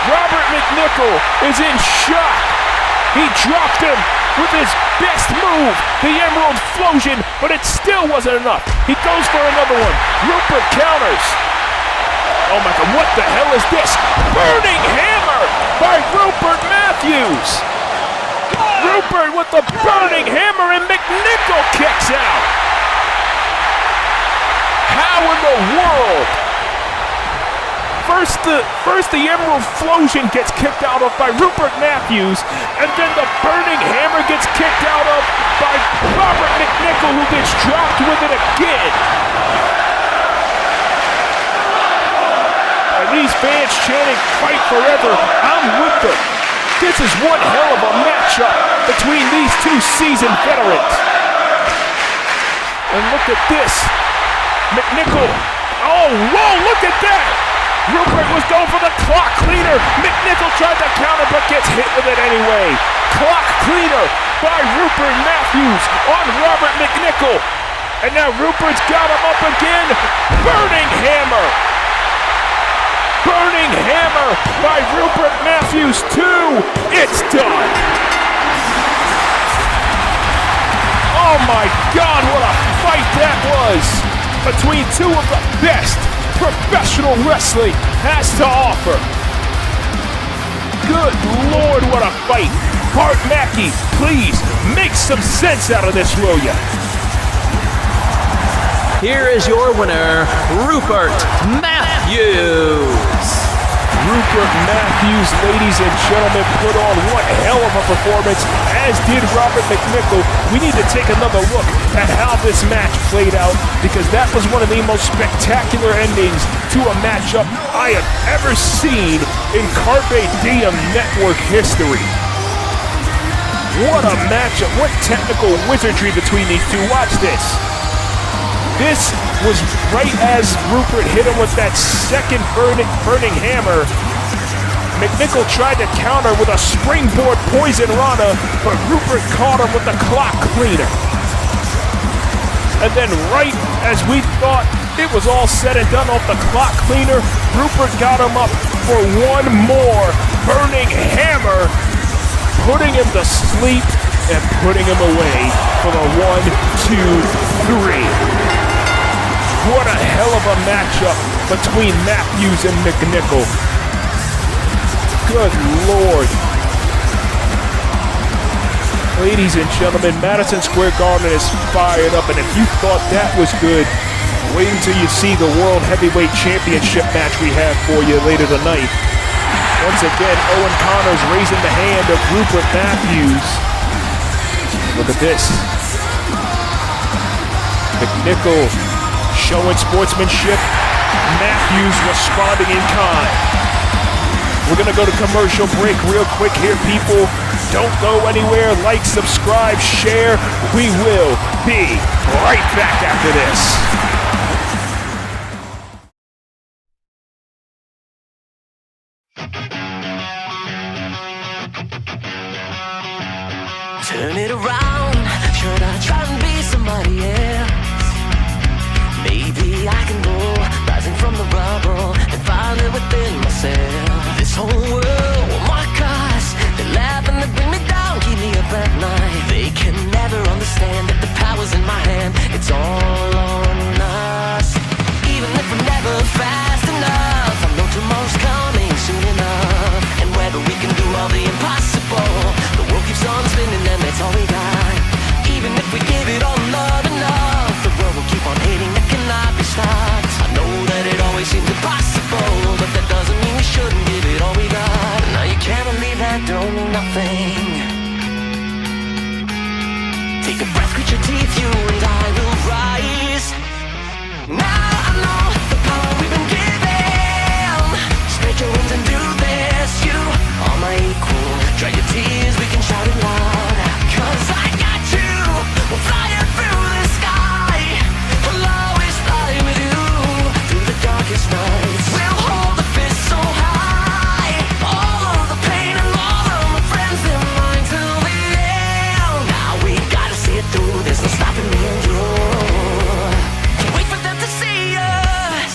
Robert McNichol is in shock. He dropped him with his best move, the Emerald Flosion, but it still wasn't enough. He goes for another one. Rupert counters. Oh my God, what the hell is this? Burning Hammer by Rupert Matthews. Rupert with the Burning Hammer, and McNichol kicks out. How in the world? First the Emerald Flosion gets kicked out of by Rupert Matthews, and then the Burning Hammer gets kicked out of by Robert McNichol, who gets dropped with it again. And these fans chanting, "Fight forever," I'm with them. This is one hell of a matchup between these two seasoned veterans. And look at this. McNichol. Oh, whoa, look at that. Rupert was going for the clock cleaner. McNichol tried to counter but gets hit with it anyway. Clock cleaner by Rupert Matthews on Robert McNichol. And now Rupert's got him up again. Burning Hammer. Burning Hammer by Rupert Matthews 2. It's done. Oh my God, what a fight that was between two of the best professional wrestling has to offer. Good Lord, what a fight. Hart Mackey, please make some sense out of this, will ya? Here is your winner, Rupert Matthews. Rupert Matthews, ladies and gentlemen, put on one hell of a performance, as did Robert McNichol. We need to take another look at how this match played out, because that was one of the most spectacular endings to a matchup I have ever seen in Carpe Diem Network history. What a matchup, what technical wizardry between these two. Watch this. This was right as Rupert hit him with that second burning hammer. McNichol tried to counter with a springboard poison rana, but Rupert caught him with the clock cleaner. And then right as we thought It was all said and done off the clock cleaner. Rupert got him up for one more burning hammer, putting him to sleep and putting him away for the 1, 2, 3. What a hell of a matchup between Matthews and McNichol. Good Lord. Ladies and gentlemen, Madison Square Garden is fired up, and if you thought that was good, wait until you see the World Heavyweight Championship match we have for you later tonight. Once again, Owen Connors raising the hand of Rupert Matthews. Look at this. McNichol showing sportsmanship. Matthews responding in kind. We're going to go to commercial break real quick here, people. Don't go anywhere. Like, subscribe, share. We will be right back after this. Turn it around, should I try and be somebody else? Maybe I can go, rising from the rubble and find it within myself. This whole world will mock us, they laugh and they bring me down, keep me up at night. They can never understand that the power's in my hand, it's all on us. Even if we're never fast enough, I know tomorrow's coming soon enough. And whether we can do all the impossible, the world keeps on spinning and that's all we got. Even if we give it all love enough, the world will keep on hating that cannot be stopped. I know that it always seems impossible, but that doesn't mean we shouldn't give it all we got. Now you can't believe that don't mean nothing. Take a breath, grit your teeth, you and I will rise. Now I know the power we've been given. Spread your wings and do this. You are my equal. Dry your tears, we can shout it loud. 'Cause I got you. We'll fly it through the sky. We'll always fly with you through the darkest nights. We'll hold the fist so high. All of the pain and all of my friends in mind till the end. Now we gotta see it through. There's no stopping me and you. Can't wait for them to see us.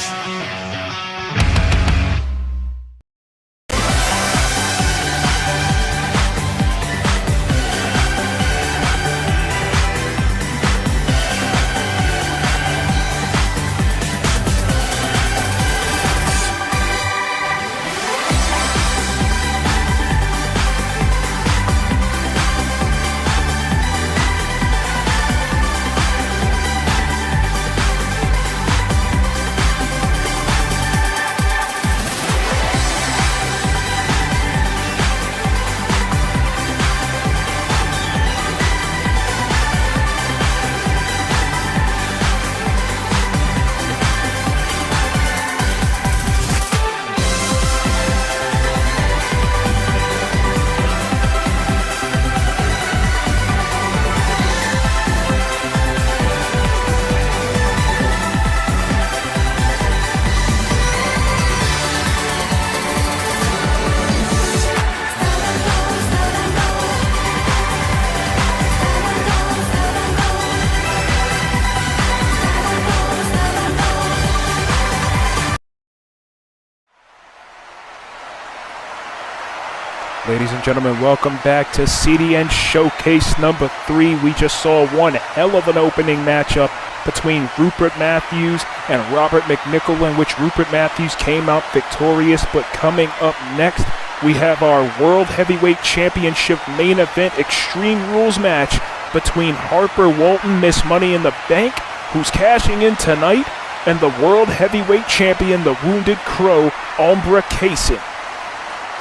Ladies and gentlemen, welcome back to CDN Showcase number 3. We just saw one hell of an opening matchup between Rupert Matthews and Robert McNichol, in which Rupert Matthews came out victorious. But coming up next, we have our World Heavyweight Championship main event Extreme Rules match between Harper Walton, Miss Money in the Bank, who's cashing in tonight, and the World Heavyweight Champion, the Wounded Crow, Ombra Kaysen.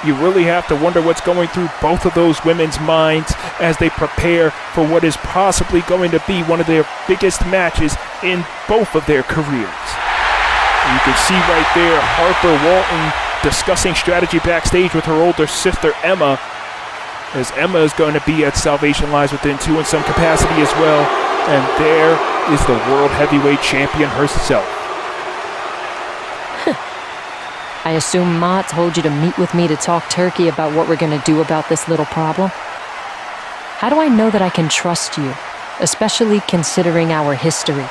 You really have to wonder what's going through both of those women's minds as they prepare for what is possibly going to be one of their biggest matches in both of their careers. And you can see right there Harper Walton discussing strategy backstage with her older sister Emma, as Emma is going to be at Salvation Lies Within 2 in some capacity as well. And there is the World Heavyweight Champion herself. I assume Ma told you to meet with me to talk turkey about what we're going to do about this little problem? How do I know that I can trust you, especially considering our history?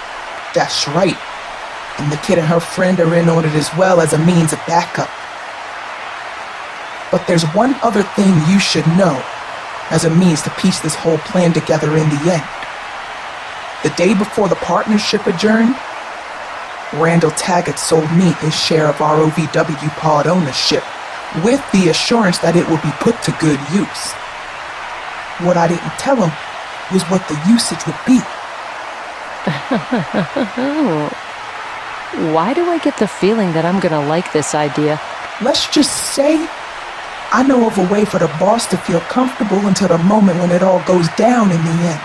That's right. and the kid and her friend are in on it as well as a means of backup. But there's one other thing you should know as a means to piece this whole plan together in the end. The day before the partnership adjourned, Randall Taggart sold me his share of ROVW pod ownership with the assurance that it would be put to good use. What I didn't tell him was what the usage would be. Why do I get the feeling that I'm gonna like this idea? Let's just say I know of a way for the boss to feel comfortable until the moment when it all goes down in the end.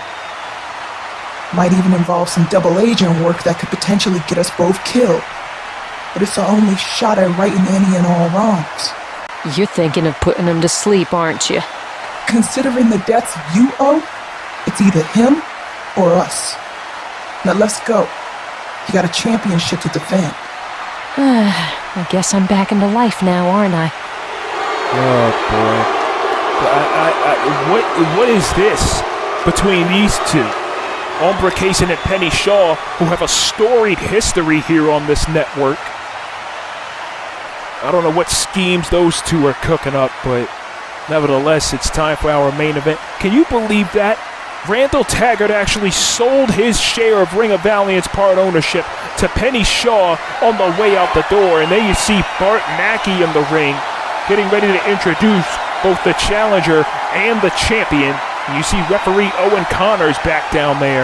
Might even involve some double agent work that could potentially get us both killed. But it's our only shot at righting any and all wrongs. You're thinking of putting him to sleep, aren't you? Considering the debts you owe, it's either him or us. Now let's go. You got a championship to defend. I guess I'm back into life now, aren't I? Oh boy. What is this between these two? Ombra Kaysen and Penny Shaw, who have a storied history here on this network. I don't know what schemes those two are cooking up, but nevertheless, it's time for our main event. Can you believe that? Randall Taggart actually sold his share of Ring of Valiance part ownership to Penny Shaw on the way out the door. And then you see Bart Mackey in the ring, getting ready to introduce both the challenger and the champion. You see referee Owen Connors back down there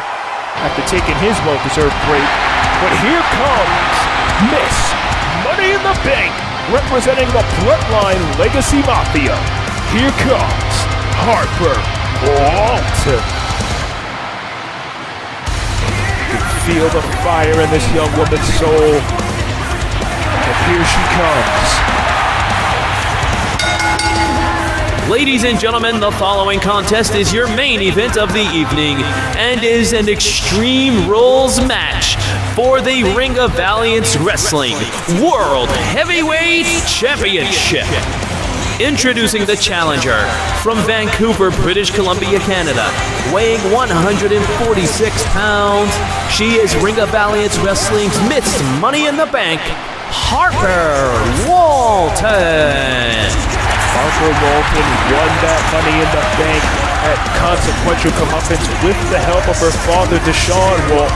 after taking his well-deserved break. But here comes Miss Money in the Bank, representing the Bloodline Legacy Mafia. Here comes Harper Walton. You can feel the fire in this young woman's soul. And here she comes. Ladies and gentlemen, the following contest is your main event of the evening and is an Extreme Rules match for the Ring of Valiance Wrestling World Heavyweight Championship. Introducing the challenger from Vancouver, British Columbia, Canada, weighing 146 pounds. She is Ring of Valiance Wrestling's Miss Money in the Bank, Harper Walton. Harper Walton won that Money in the Bank at consequential comeuppance with the help of her father, Deshaun Walton.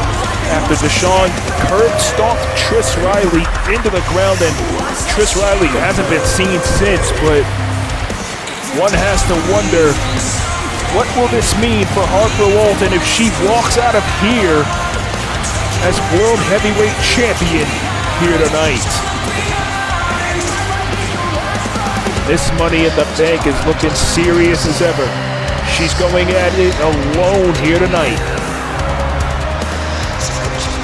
After Deshaun curb stomped Trish Riley into the ground, and Trish Riley hasn't been seen since, but one has to wonder, what will this mean for Harper Walton if she walks out of here as World Heavyweight Champion here tonight? This Money in the Bank is looking serious as ever. She's going at it alone here tonight.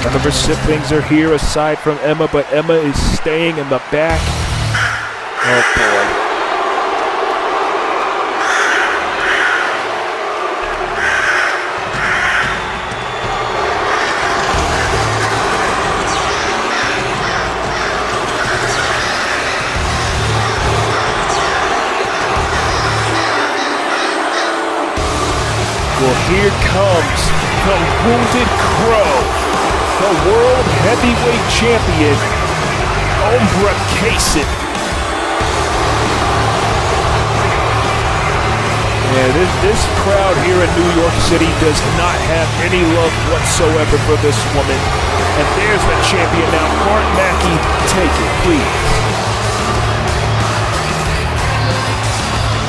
None of her siblings are here aside from Emma, but Emma is staying in the back. Oh boy. Well, here comes the Wounded Crow, the World Heavyweight Champion, Ombra Kaysen. Yeah, this crowd here in New York City does not have any love whatsoever for this woman. And there's the champion now, Bart Mackey. Take it, please.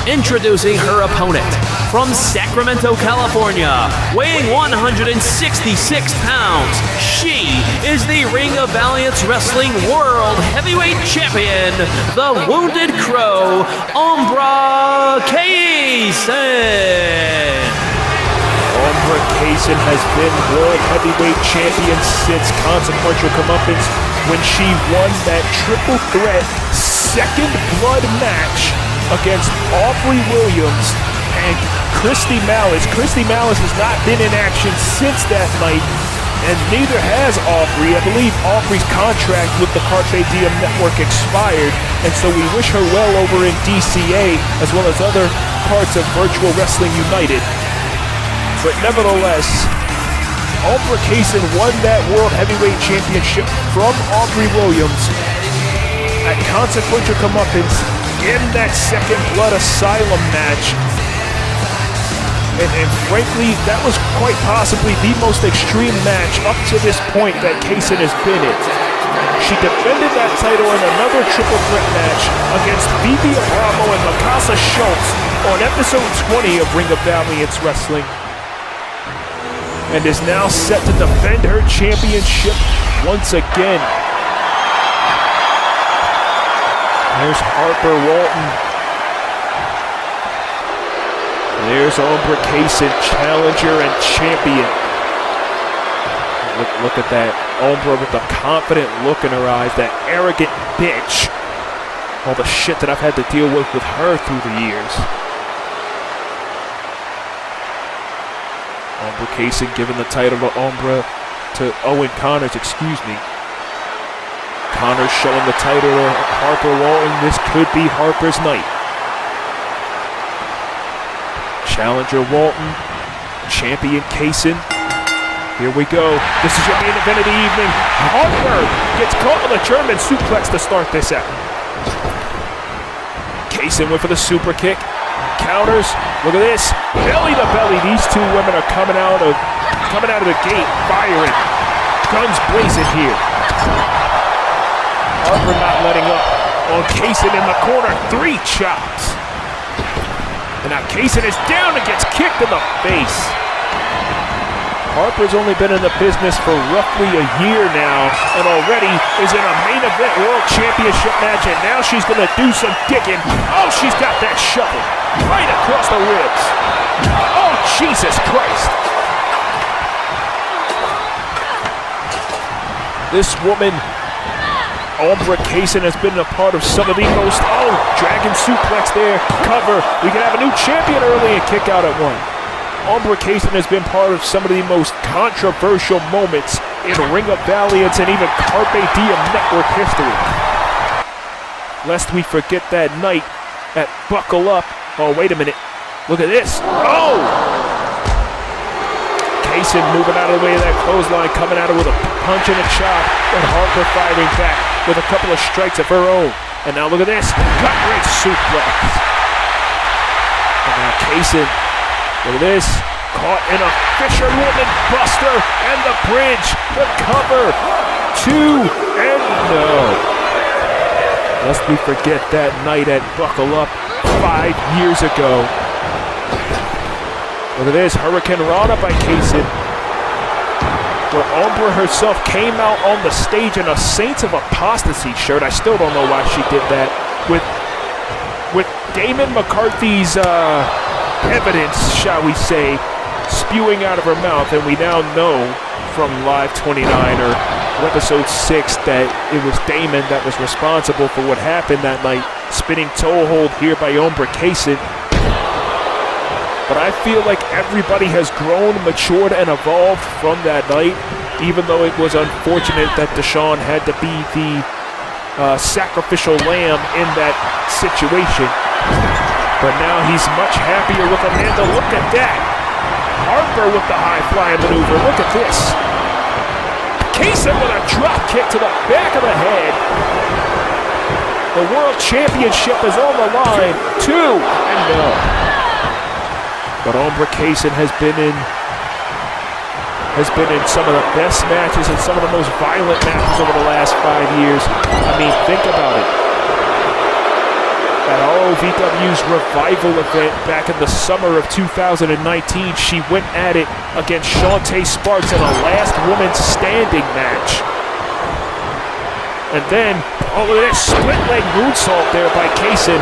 Introducing her opponent from Sacramento, California, weighing 166 pounds. She is the Ring of Valiance Wrestling World Heavyweight Champion, the Wounded Crow, Ombra Kaysen. Ombra Kaysen has been World Heavyweight Champion since consequential comeuppance when she won that triple threat second blood match against Aubrey Williams and Christy Malice. Christy Malice has not been in action since that night, and neither has Aubrey. I believe Aubrey's contract with the Carpe Diem network expired, and so we wish her well over in DCA as well as other parts of Virtual Wrestling United. But nevertheless, Ombra Kaysen won that World Heavyweight Championship from Aubrey Williams at consequential comeuppance in that Second Blood Asylum match. And frankly, that was quite possibly the most extreme match up to this point that Kaysen has been in. She defended that title in another triple threat match against Vivi Abramo and Mikasa Schultz on episode 20 of Ring of Valiance Wrestling, and is now set to defend her championship once again. There's Harper Walton. There's Ombra Kaysen, challenger and champion. Look at that. Ombra with the confident look in her eyes, that arrogant bitch. All the shit that I've had to deal with her through the years. Ombra Kaysen giving the title to Owen Connors, excuse me. Connors showing the title to Harper Walton. This could be Harper's night. Challenger Walton, champion Kaysen. Here we go. This is your main event of the evening. Harper gets caught on the German suplex to start this out. Kaysen went for the super kick. Counters. Look at this. Belly to belly. These two women are coming out of the gate, firing. Guns blazing here. Harper not letting up on Kaysen in the corner. 3 chops. And now Kaysen is down and gets kicked in the face. Harper's only been in the business for roughly a year now, and already is in a main event world championship match, and now she's gonna do some digging. Oh, she's got that shovel right across the ribs. Oh, Jesus Christ. This woman, Ombra Kaysen, has been a part of some of the most, dragon suplex there, cover. We can have a new champion early and kick out at 1. Ombra Kaysen has been part of some of the most controversial moments in Ring of Valiance and even Carpe Diem network history. Lest we forget that night at Buckle Up. Oh, wait a minute. Look at this. Oh! Kaysen moving out of the way of that clothesline, coming at her with a punch and a chop, and Harper firing back with a couple of strikes of her own. And now look at this. Gut-wrench suplex. And now Kaysen, look at this, caught in a fisherwoman buster, and the bridge, the cover, 2, and no. Lest we forget that night at Buckle Up 5 years ago. Look at this, Hurricane Rana by Kaysen, where Ombra herself came out on the stage in a Saints of Apostasy shirt. I still don't know why she did that. With Damon McCarthy's evidence, shall we say, spewing out of her mouth, and we now know from Live 29 or episode 6 that it was Damon that was responsible for what happened that night, spinning toe hold here by Ombra Kaysen. But I feel like everybody has grown, matured, and evolved from that night, even though it was unfortunate that Deshaun had to be the sacrificial lamb in that situation. But now he's much happier with Amanda. Look at that. Harper with the high-flying maneuver. Look at this. Kaysen with a drop kick to the back of the head. The World Championship is on the line. 2, and no. But Ombra Kaysen has been in some of the best matches and some of the most violent matches over the last 5 years. I mean, think about it. At ROVW's revival event back in the summer of 2019, she went at it against Shantae Sparks in a last woman standing match. And then, oh, look at this split leg moonsault there by Kaysen.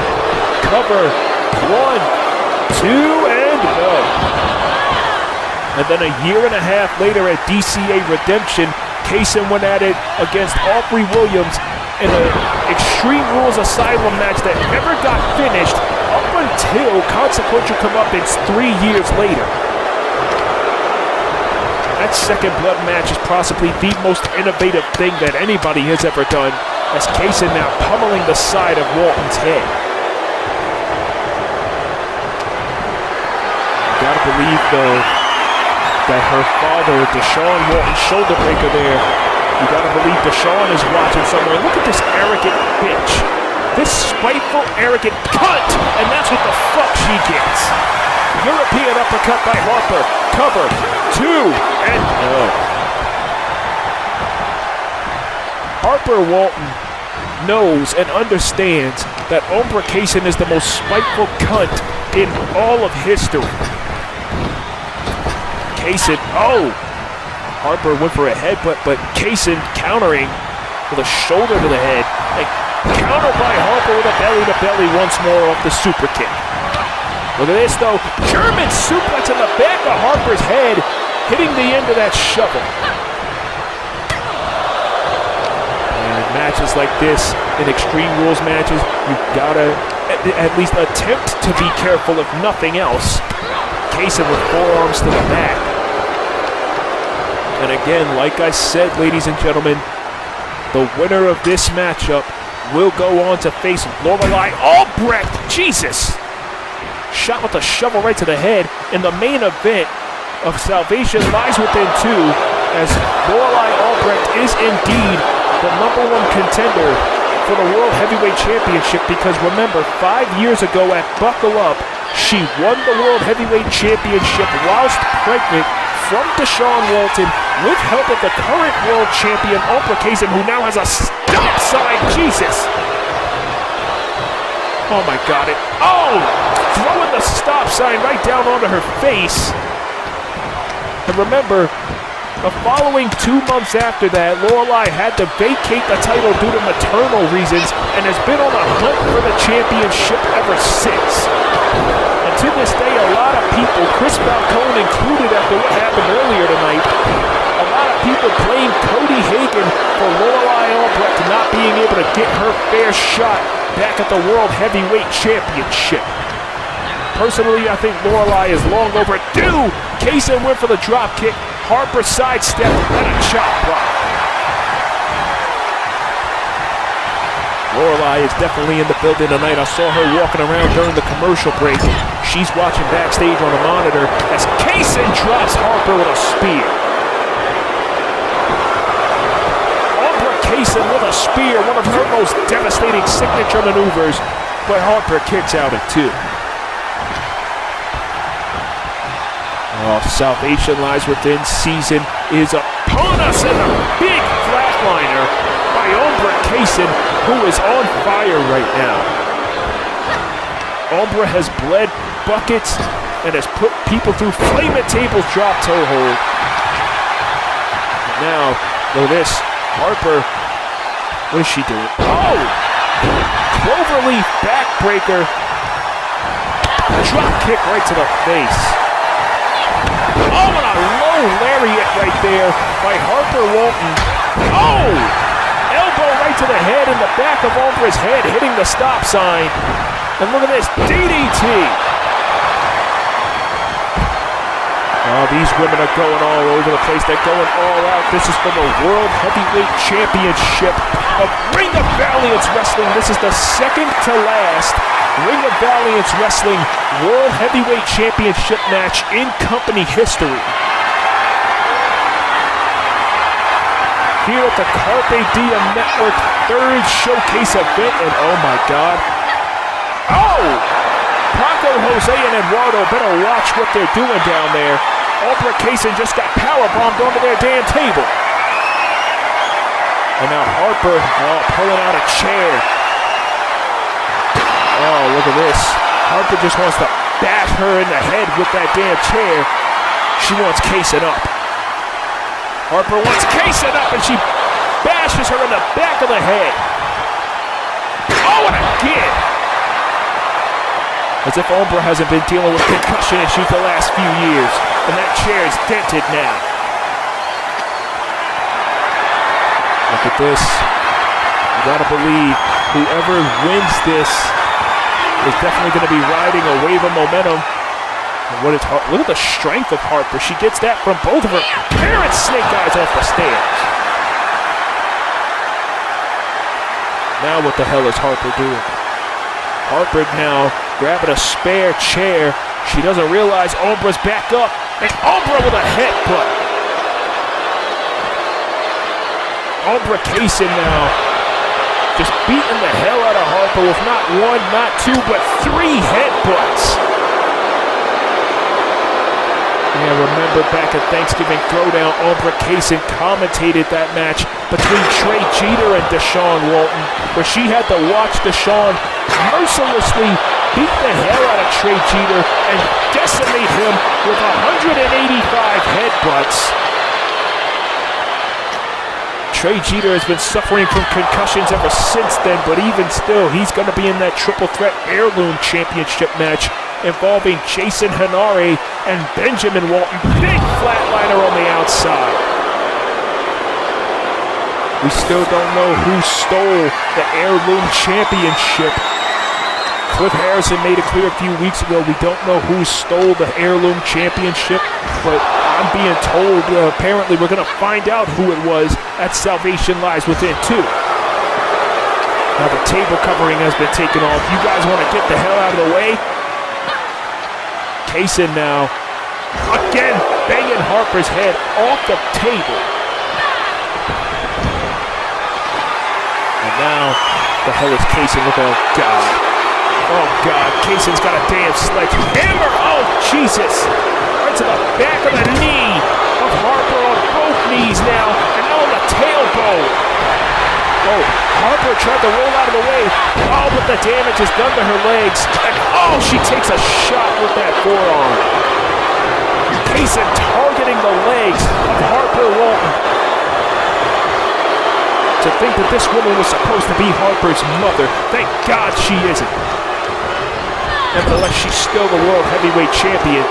Cover, 1, 2, and no. And then a year and a half later at DCA Redemption, Kaysen went at it against Aubrey Williams in an Extreme Rules Asylum match that never got finished up until consequential comeuppance 3 years later. That Second Blood match is possibly the most innovative thing that anybody has ever done, as Kaysen now pummeling the side of Walton's head. You gotta believe, though, that her father, Deshaun Walton, shoulder breaker there. You gotta believe Deshaun is watching somewhere. Look at this arrogant bitch. This spiteful, arrogant cunt! And that's what the fuck she gets. European uppercut by Harper. Cover. 2. And no. Harper Walton knows and understands that Ombra Kaysen is the most spiteful cunt in all of history. Kaysen, oh! Harper went for a headbutt, but Kaysen countering with a shoulder to the head. And countered by Harper with a belly-to-belly once more off the super kick. Look at this, though. German suplex in the back of Harper's head, hitting the end of that shovel. And matches like this, in Extreme Rules matches, you've got to at least attempt to be careful, if nothing else. Kaysen with forearms to the back. And again, like I said, ladies and gentlemen, the winner of this matchup will go on to face Lorelei Albrecht. Jesus! Shot with a shovel right to the head in the main event of Salvation Lies Within 2, as Lorelei Albrecht is indeed the #1 contender for the World Heavyweight Championship, because remember, 5 years ago at Buckle Up, she won the World Heavyweight Championship whilst pregnant from Deshaun Walton with help of the current world champion, Ombra Kaysen, who now has a stop sign. Jesus! Oh my God, throwing the stop sign right down onto her face. And remember, the following 2 months after that, Lorelei had to vacate the title due to maternal reasons and has been on a hunt for the championship ever since. And to this day, a lot of people, Chris Falcone included after what happened earlier tonight, a lot of people blame Cody Hagen for Lorelei Albrecht not being able to get her fair shot back at the World Heavyweight Championship. Personally, I think Lorelei is long overdue. Kaysen went for the drop kick. Harper sidestepped and a chop block. Lorelei is definitely in the building tonight. I saw her walking around during the commercial break. She's watching backstage on a monitor as Kaysen drops Harper with a spear. Ombra Kaysen with a spear, one of her most devastating signature maneuvers, but Harper kicks out at 2. Oh, Salvation Lies Within season is upon us, and a big flatliner by Ombra Kaysen, who is on fire right now. Ombra has bled buckets and has put people through flaming tables, drop toe hold. And now, look at this. Harper, what is she doing? Oh! Cloverleaf backbreaker. Drop kick right to the face. Oh, and a low lariat right there by Harper Walton. Oh! Elbow right to the head in the back of Ombra's head, hitting the stop sign. And look at this, DDT. Oh, these women are going all over the place. They're going all out. This is for the World Heavyweight Championship of Ring of Valiance Wrestling. This is the second to last Ring of Valiance Wrestling World Heavyweight Championship match in company history. Here at the Carpe Diem Network 3rd Showcase event, and oh my God. Oh! Paco, Jose, and Eduardo better watch what they're doing down there. Ombra Kaysen just got powerbombed onto their damn table. And now Harper pulling out a chair. Oh, look at this. Harper just wants to bash her in the head with that damn chair. She wants Kaysen up. Harper wants Kaysen up, and she bashes her in the back of the head. Oh, and again. As if Ombra hasn't been dealing with concussion issues the last few years. And that chair is dented now. Look at this. You gotta believe whoever wins this is definitely going to be riding a wave of momentum. And what is look at the strength of Harper. She gets that from both of her parents' snake eyes off the stairs. Now what the hell is Harper doing? Harper now grabbing a spare chair. She doesn't realize Ombra's back up, And Ombra with a headbutt. Ombra Kaysen now just beating the hell out of Harper with not one, not two, but 3 headbutts. Yeah, remember back at Thanksgiving Throwdown, Ombra Kaysen commentated that match between Trey Jeter and Deshaun Walton, where she had to watch Deshaun mercilessly beat the hell out of Trey Jeter and decimate him with 185 headbutts. Trey Jeter has been suffering from concussions ever since then, but even still, he's going to be in that triple threat heirloom championship match involving Jason Hanare and Benjamin Walton. Big flatliner on the outside. We still don't know who stole the heirloom championship. Cliff Harrison made it clear a few weeks ago we don't know who stole the heirloom championship, but I'm being told apparently we're going to find out who it was at Salvation Lies Within 2. Now the table covering has been taken off. You guys want to get the hell out of the way? Kaysen now, again, banging Harper's head off the table. And now, the hell is Kaysen? Look, oh God. Oh God, Kaysen's got a damn sledgehammer. Oh Jesus. Right to the back of the knee of Harper on both knees now, and on the tailbone. Oh, Harper tried to roll out of the way. Oh, but the damage is done to her legs. And oh, she takes a shot with that forearm. Kaysen targeting the legs of Harper Walton. To think that this woman was supposed to be Harper's mother. Thank God she isn't. Nevertheless, she's still the world heavyweight champion,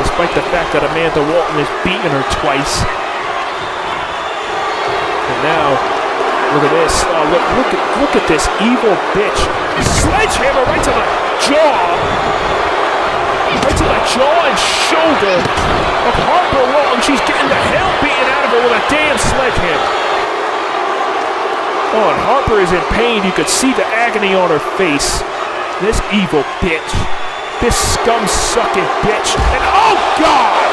despite the fact that Amanda Walton has beaten her twice. And now, look at this. Oh, look at this evil bitch. Sledgehammer right to the jaw. Right to the jaw and shoulder of Harper Walton. She's getting the hell beaten out of her with a damn sledgehammer. Oh, and Harper is in pain. You could see the agony on her face. This evil bitch. This scum-sucking bitch. And oh, God!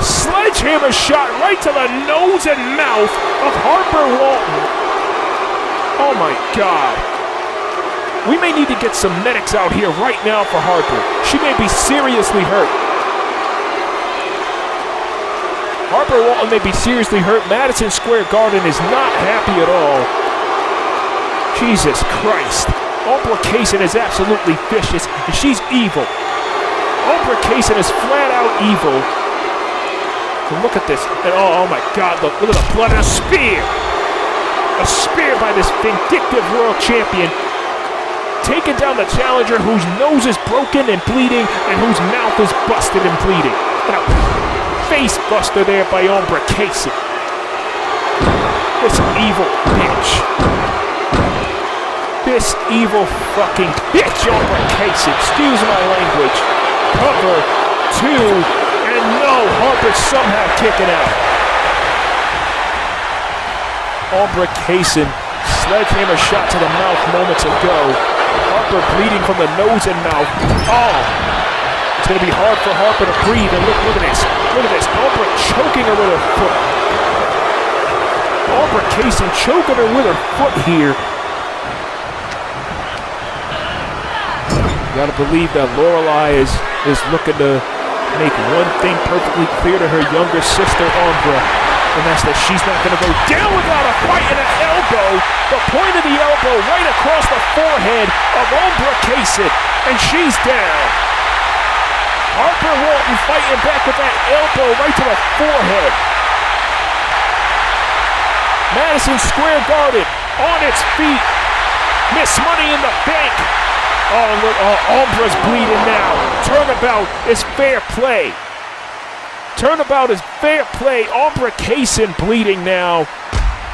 Sledgehammer shot right to the nose and mouth of Harper Walton. Oh, my God. We may need to get some medics out here right now for Harper. She may be seriously hurt. Harper Walton may be seriously hurt. Madison Square Garden is not happy at all. Jesus Christ. Ombra Kaysen is absolutely vicious, and she's evil. Ombra Kaysen is flat out evil. And look at this. And oh my God, look at the blood and a spear. A spear by this vindictive world champion. Taking down the challenger whose nose is broken and bleeding and whose mouth is busted and bleeding. And a face buster there by Ombra Kaysen. This evil bitch. This evil fucking bitch, Ombra Kaysen. Excuse my language. Cover 2, and no, Harper somehow kicking out. Ombra Kaysen, sledgehammer shot to the mouth moments ago. Harper bleeding from the nose and mouth. Oh, it's going to be hard for Harper to breathe. And look at this. Look at this. Ombra choking her with her foot. Ombra Kaysen choking her with her foot here. You gotta believe that Lorelei is looking to make one thing perfectly clear to her younger sister, Ombra, and that's that she's not gonna go down without a fight and an elbow. The point of the elbow right across the forehead of Ombra Kaysen, and she's down. Harper Walton fighting back with that elbow right to the forehead. Madison Square Garden on its feet. Miss Money in the Bank. Oh, look, Ombra's bleeding now. Turnabout is fair play. Turnabout is fair play. Ombra Kaysen bleeding now.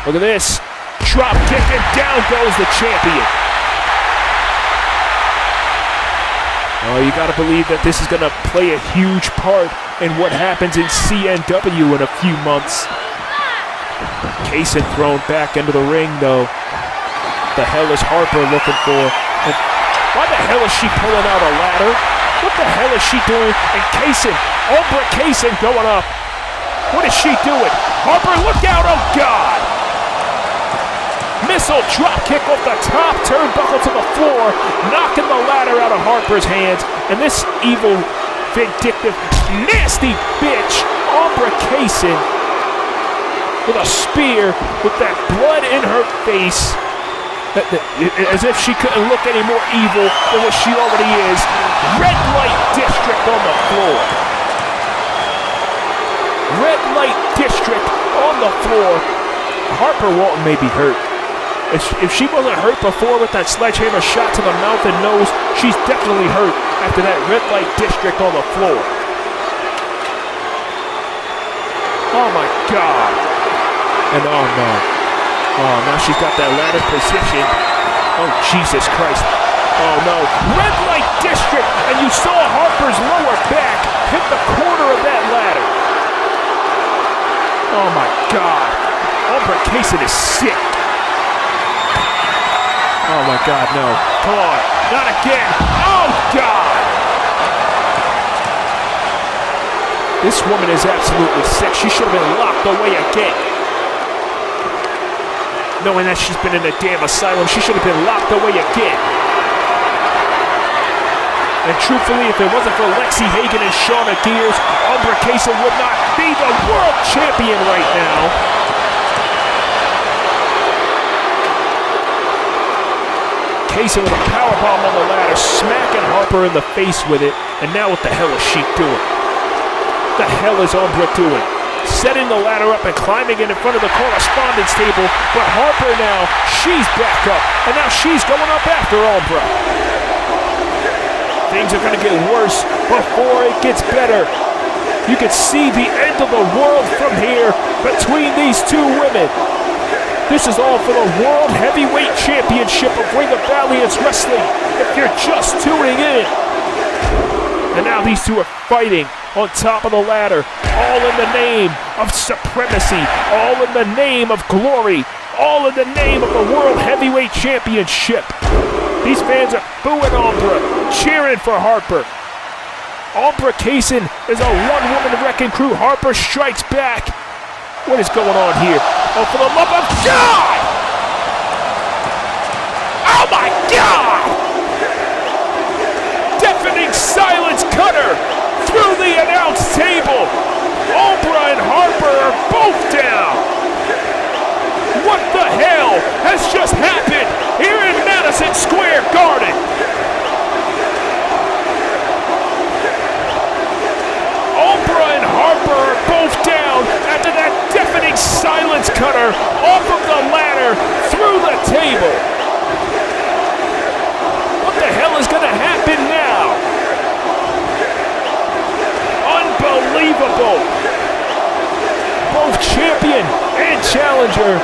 Look at this. Drop kick and down goes the champion. Oh, you got to believe that this is going to play a huge part in what happens in CNW in a few months. Kaysen thrown back into the ring, though. The hell is Harper looking for? Why the hell is she pulling out a ladder? What the hell is she doing? And Kaysen, Ombra Kaysen going up. What is she doing? Harper, look out, oh God! Missile drop kick off the top turnbuckle to the floor, knocking the ladder out of Harper's hands. And this evil, vindictive, nasty bitch, Ombra Kaysen, with a spear, with that blood in her face, as if she couldn't look any more evil than what she already is. Red light district on the floor. Red light district on the floor. Harper Walton may be hurt. If she wasn't hurt before with that sledgehammer shot to the mouth and nose, she's definitely hurt after that red light district on the floor. Oh my God. And oh no. Oh, now she's got that ladder position. Oh, Jesus Christ. Oh no. Red light district, and you saw Harper's lower back hit the corner of that ladder. Oh my God. Ombra Kaysen is sick. Oh my God, no. Come on. Not again. Oh God. This woman is absolutely sick. She should have been locked away again. Knowing that she's been in a damn asylum, she should have been locked away again. And truthfully, if it wasn't for Lexi Hagen and Shauna Gears, Ombra Kaysen would not be the world champion right now. Kaysen with a powerbomb on the ladder, smacking Harper in the face with it. And now what the hell is she doing? What the hell is Ombra doing? Setting the ladder up and climbing in front of the correspondence table. But Harper now, she's back up. And now she's going up after Ombra. Things are going to get worse before it gets better. You can see the end of the world from here between these two women. This is all for the World Heavyweight Championship of Ring of Valiance Wrestling, if you're just tuning in. And now these two are fighting on top of the ladder, all in the name of supremacy, all in the name of glory, all in the name of the World Heavyweight Championship. These fans are booing Ombra, cheering for Harper. Ombra Kaysen is a one-woman wrecking crew. Harper strikes back. What is going on here? Oh, for the love of God! Oh my God! Deafening silence cutter through the announce table. Ombra and Harper are both down. What the hell has just happened here in Madison Square Garden? Ombra and Harper are both down after that deafening silence cutter off of the ladder through the table. What the hell is going to happen now? Unbelievable. Both champion and challenger,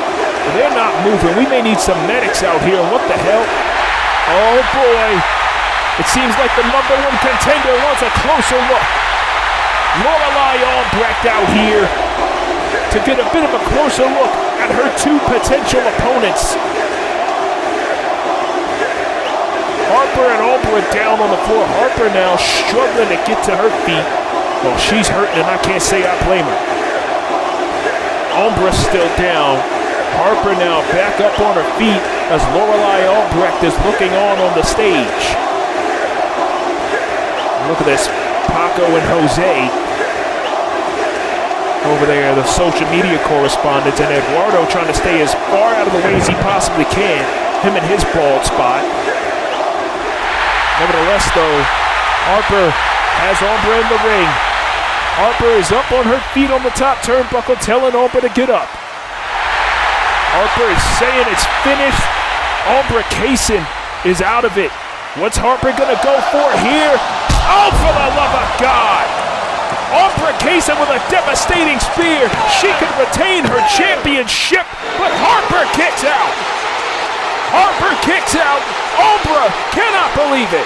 they're not moving. We may need some medics out here. What the hell? Oh boy. It seems like the #1 contender wants a closer look. Lorelei Albrecht out here to get a bit of a closer look at her two potential opponents. Harper and Ombra down on the floor. Harper now struggling to get to her feet. Well, she's hurting and I can't say I blame her. Ombra's still down. Harper now back up on her feet as Lorelei Albrecht is looking on the stage. Look at this. Paco and Jose over there, the social media correspondents, and Eduardo trying to stay as far out of the way as he possibly can. Him and his bald spot. Nevertheless, though, Harper has Ombra in the ring. Harper is up on her feet on the top turnbuckle, telling Ombra to get up. Harper is saying it's finished. Ombra Kaysen is out of it. What's Harper gonna go for here? Oh, for the love of God! Ombra Kaysen with a devastating spear. She could retain her championship, but Harper kicks out. Harper kicks out. Ombra cannot believe it.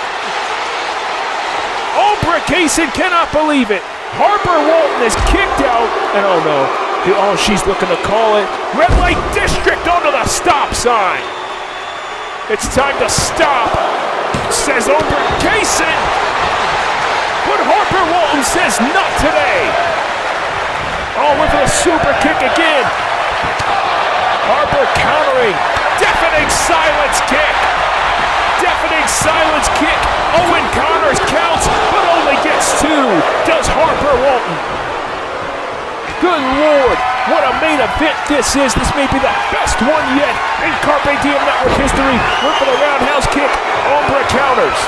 Ombra Kaysen cannot believe it. Harper Walton is kicked out, and oh no, she's looking to call it. Red light district onto the stop sign. It's time to stop, says Ombra Kaysen. Harper Walton says not today. Oh, with a super kick again. Harper countering. Deafening silence kick. Deafening silence kick. Owen Connors counts, but only gets 2. Does Harper Walton. Good Lord, what a main event this is. This may be the best one yet in Carpe Diem Network history. Went for the roundhouse kick. Ombra counters.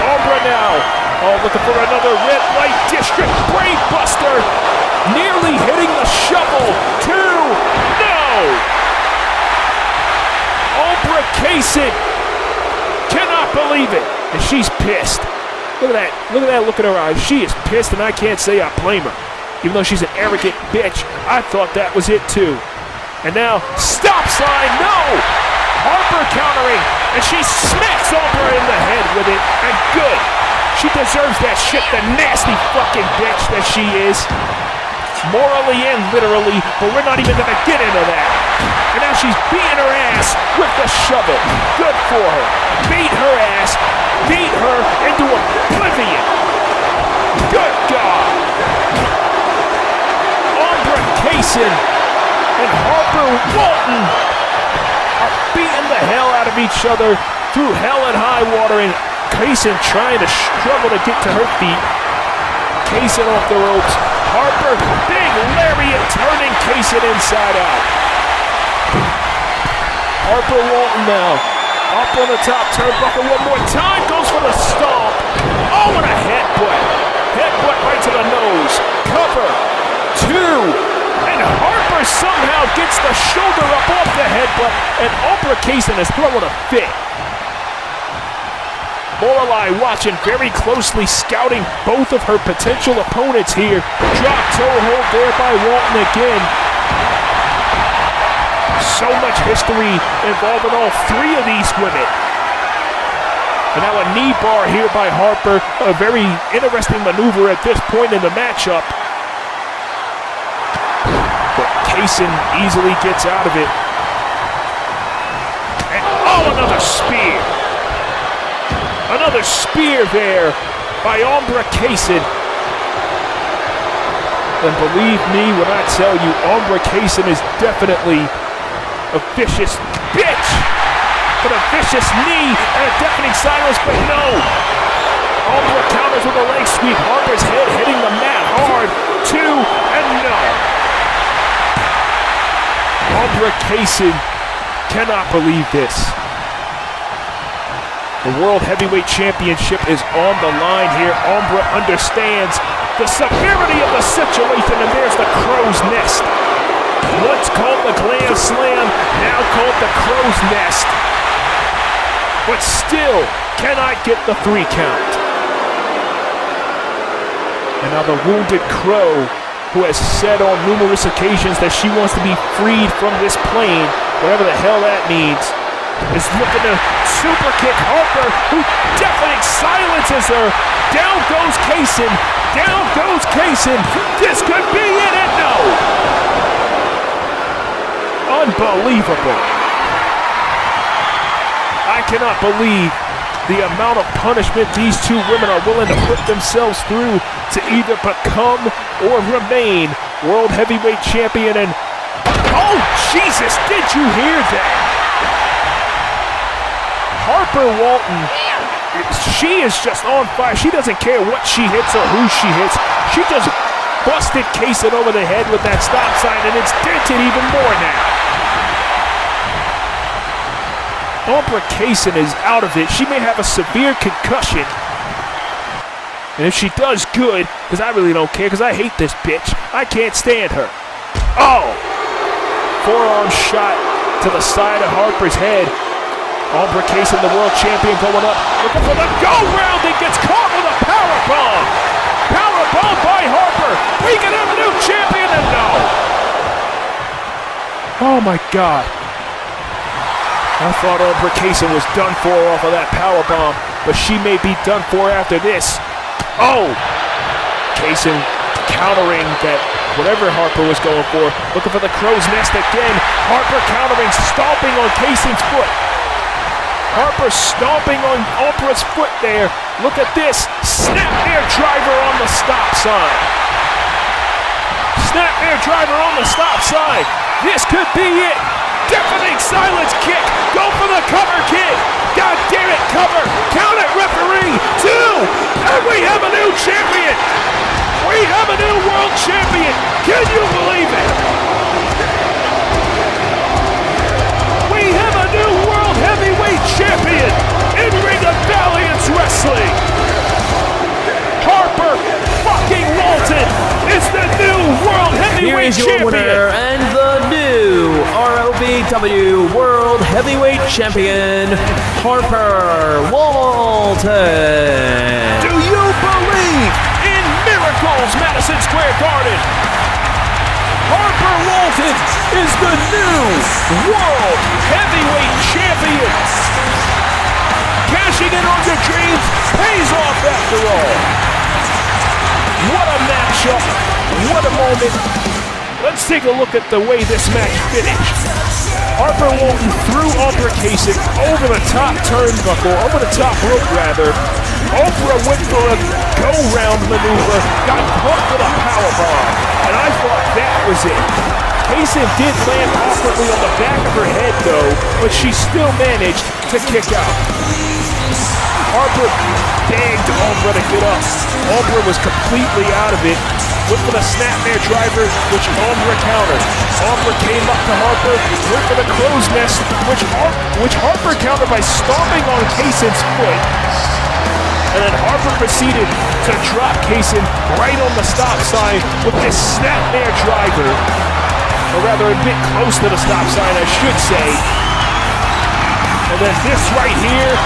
Ombra now. Oh, looking for another red light district brainbuster. Nearly hitting the shovel. 2. No! Ombra Kaysen. Cannot believe it. And she's pissed. Look at that. Look at that look in her eyes. She is pissed, and I can't say I blame her. Even though she's an arrogant bitch, I thought that was it too. And now, stop sign, no! Harper countering, and she smacks Ombra in the head with it, and good. She deserves that shit, the nasty fucking bitch that she is. Morally and literally, but we're not even gonna get into that. And now she's beating her ass with the shovel. Good for her. Beat her ass, beat her into oblivion. Good God. Ombra Kaysen and Harper Walton are beating the hell out of each other through hell and high water, and Kaysen trying to struggle to get to her feet. Kaysen off the ropes. Harper, big lariat turning Kaysen inside out. Harper Walton now. Up on the top turnbuckle one more time. Goes for the stomp. Oh, and a headbutt. Headbutt right to the nose. Cover. 2. And Harper somehow gets the shoulder up off the headbutt. And Ombra Kaysen is throwing a fit. Lorelei watching very closely, scouting both of her potential opponents here. Drop toe hold there by Walton again. So much history involving all 3 of these women. And now a knee bar here by Harper. A very interesting maneuver at this point in the matchup. But Kaysen easily gets out of it. And oh, another spear. Another spear there by Ombra Kaysen. And believe me when I tell you, Ombra Kaysen is definitely a vicious bitch. But a vicious knee and a deafening silence, but no. Ombra counters with a leg sweep. Harper's head hitting the mat hard. 2, and no. Ombra Kaysen cannot believe this. The World Heavyweight Championship is on the line here. Ombra understands the severity of the situation, and there's the crow's nest. Once called the Glam Slam, now called the crow's nest. But still cannot get the 3 count. And now the wounded Crow, who has said on numerous occasions that she wants to be freed from this plane, whatever the hell that means, is looking to super kick Harper, who definitely silences her. Down goes Kaysen. Down goes Kaysen. This could be it, and no. Unbelievable. I cannot believe the amount of punishment these 2 women are willing to put themselves through to either become or remain World Heavyweight Champion. And oh, Jesus, did you hear that? Harper Walton, she is just on fire. She doesn't care what she hits or who she hits. She just busted Kaysen over the head with that stop sign, and it's dented even more now. Ombra Kaysen is out of it. She may have a severe concussion. And if she does, good, because I really don't care, because I hate this bitch. I can't stand her. Oh! Forearm shot to the side of Harper's head. Ombra Kaysen, the world champion, going up, looking for the go-round. He gets caught with a powerbomb. Powerbomb by Harper. We can have a new champion, and no. Oh my God. I thought Ombra Kaysen was done for off of that powerbomb, but she may be done for after this. Oh! Kaysen countering that whatever Harper was going for. Looking for the crow's nest again. Harper countering, stomping on Kaysen's foot. Harper stomping on Ombra's foot there. Look at this. Snapmare driver on the stop sign. Snapmare driver on the stop sign. This could be it. Deafening silence kick. Go for the cover kick. God damn it, cover. Count it, referee. 2. And we have a new champion. We have a new world champion. Can you believe it? We have a new world heavyweight champion in Ring of Valiance Wrestling. Harper fucking Walton is the new world heavyweight champion. Here is your winner and the new ROVW World Heavyweight Champion, Harper Walton. Do you believe in miracles, Madison Square Garden? Harper Walton is the new World Heavyweight Champion. Cashing in on your dreams pays off after all. What a matchup. What a moment. Let's take a look at the way this match finished. Harper Walton threw Ombra Kaysen over the top turnbuckle, over the top rope rather. Ombra went for a go-round maneuver, got caught with a powerbomb, and I thought that was it. Kaysen did land awkwardly on the back of her head though, but she still managed to kick out. Harper begged Ombra to get up. Ombra was completely out of it. Went for the snapmare driver, which Ombra countered. Ombra came up to Harper, went for the crow's nest, which Harper countered by stomping on Kaysen's foot. And then Harper proceeded to drop Kaysen right on the stop sign with this snapmare driver. Or rather, a bit close to the stop sign, I should say. And then this right here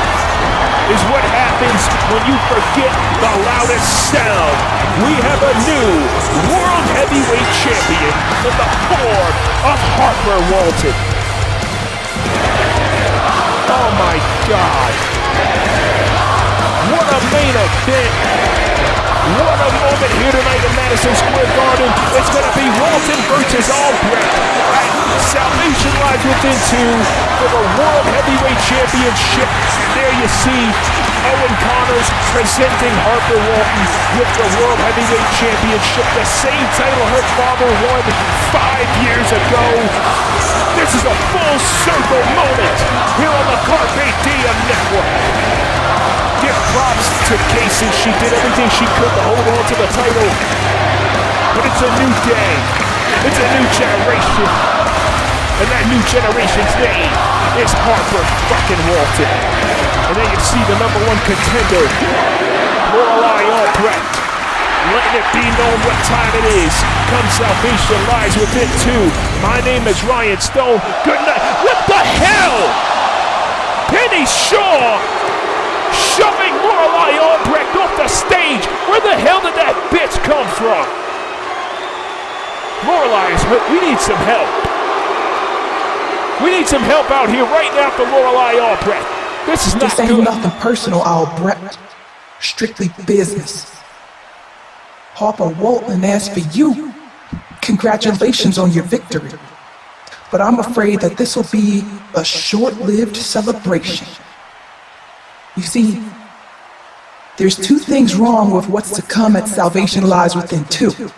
is what happens when you forget the loudest sound. We have a new World Heavyweight Champion in the form of Harper Walton. Oh my God. What a main event. What a moment here tonight in Madison Square Garden. It's going to be Walton versus Albrecht at Salvation Lies Within 2 for the World Heavyweight Championship. And there you see Owen Connors presenting Harper Walton with the World Heavyweight Championship, the same title her father won 5 years ago. This is a full circle moment here on the Carpe Diem Network. Give props to Kaysen. She did everything she could to hold on to the title. But it's a new day. It's a new generation. And that new generation's name is Harper fucking Walton. And then you see the #1 contender, Lorelei Albrecht, letting it be known what time it is. Come Salvation Lies Within 2. My name is Ryan Stone. Good night. What the hell? Penny Shaw shoving Lorelei Albrecht off the stage. Where the hell did that bitch come from? Lorelei is hurt. We need some help. We need some help out here right now for Lorelei Albrecht. This is not good. This ain't nothing personal, Albrecht. Strictly business. Harper Walton asked for you. Congratulations on your victory. But I'm afraid that this will be a short-lived celebration. You see, there's 2 things wrong with what's to come at Salvation Lies Within 2.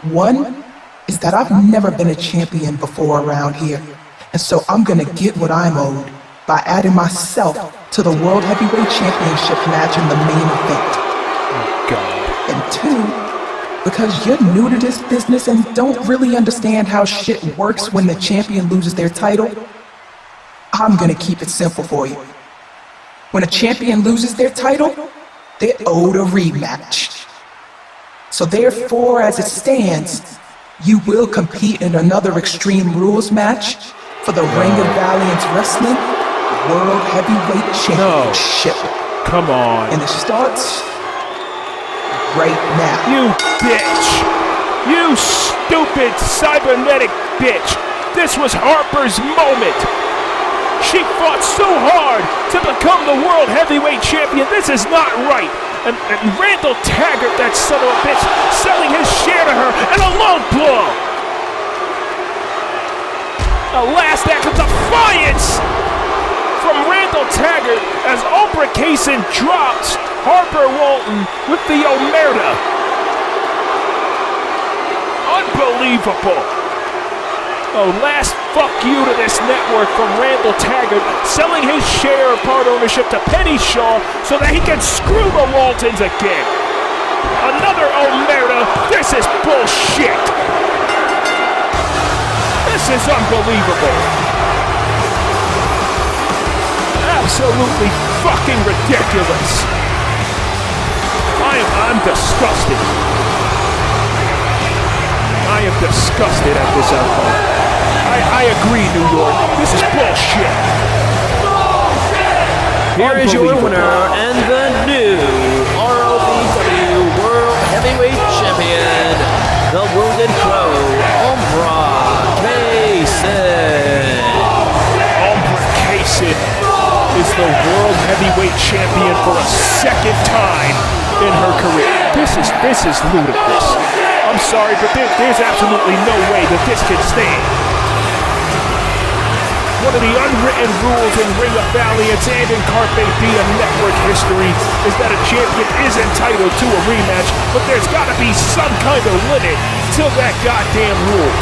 One is that I've never been a champion before around here, and so I'm gonna get what I'm owed by adding myself to the World Heavyweight Championship match in the main event. Oh, God. And 2, because you're new to this business and don't really understand how shit works when the champion loses their title, I'm gonna keep it simple for you. When a champion loses their title, they're owed a rematch. So therefore, as it stands, you will compete in another Extreme Rules match for the Ring of Valiance Wrestling World Heavyweight Championship. No. Come on. And it starts right now. You bitch. You stupid cybernetic bitch. This was Harper's moment. She fought so hard to become the World Heavyweight Champion. This is not right. And Randall Taggart, that son of a bitch, selling his share to her, and a low blow. A last act of defiance for from Randall Taggart as Ombra Kaysen drops Harper Walton with the Omerta. Unbelievable. Oh, last fuck you to this network from Randall Taggart, selling his share of part ownership to Penny Shaw so that he can screw the Waltons again. Another Omerta. This is bullshit. This is unbelievable. Absolutely fucking ridiculous. I'm disgusted. I am disgusted at this outcome. I agree, New York. This is bullshit. Here is your winner and the new ROVW World Heavyweight Champion, the Wounded Crow, Ombra Kaysen. Ombra Kaysen is the World Heavyweight Champion for a second time in her career. This is ludicrous. I'm sorry, but there's absolutely no way that this can stand. One of the unwritten rules in Ring of Valiance and in Carpe Diem network history is that a champion is entitled to a rematch, but there's got to be some kind of limit to that goddamn rule.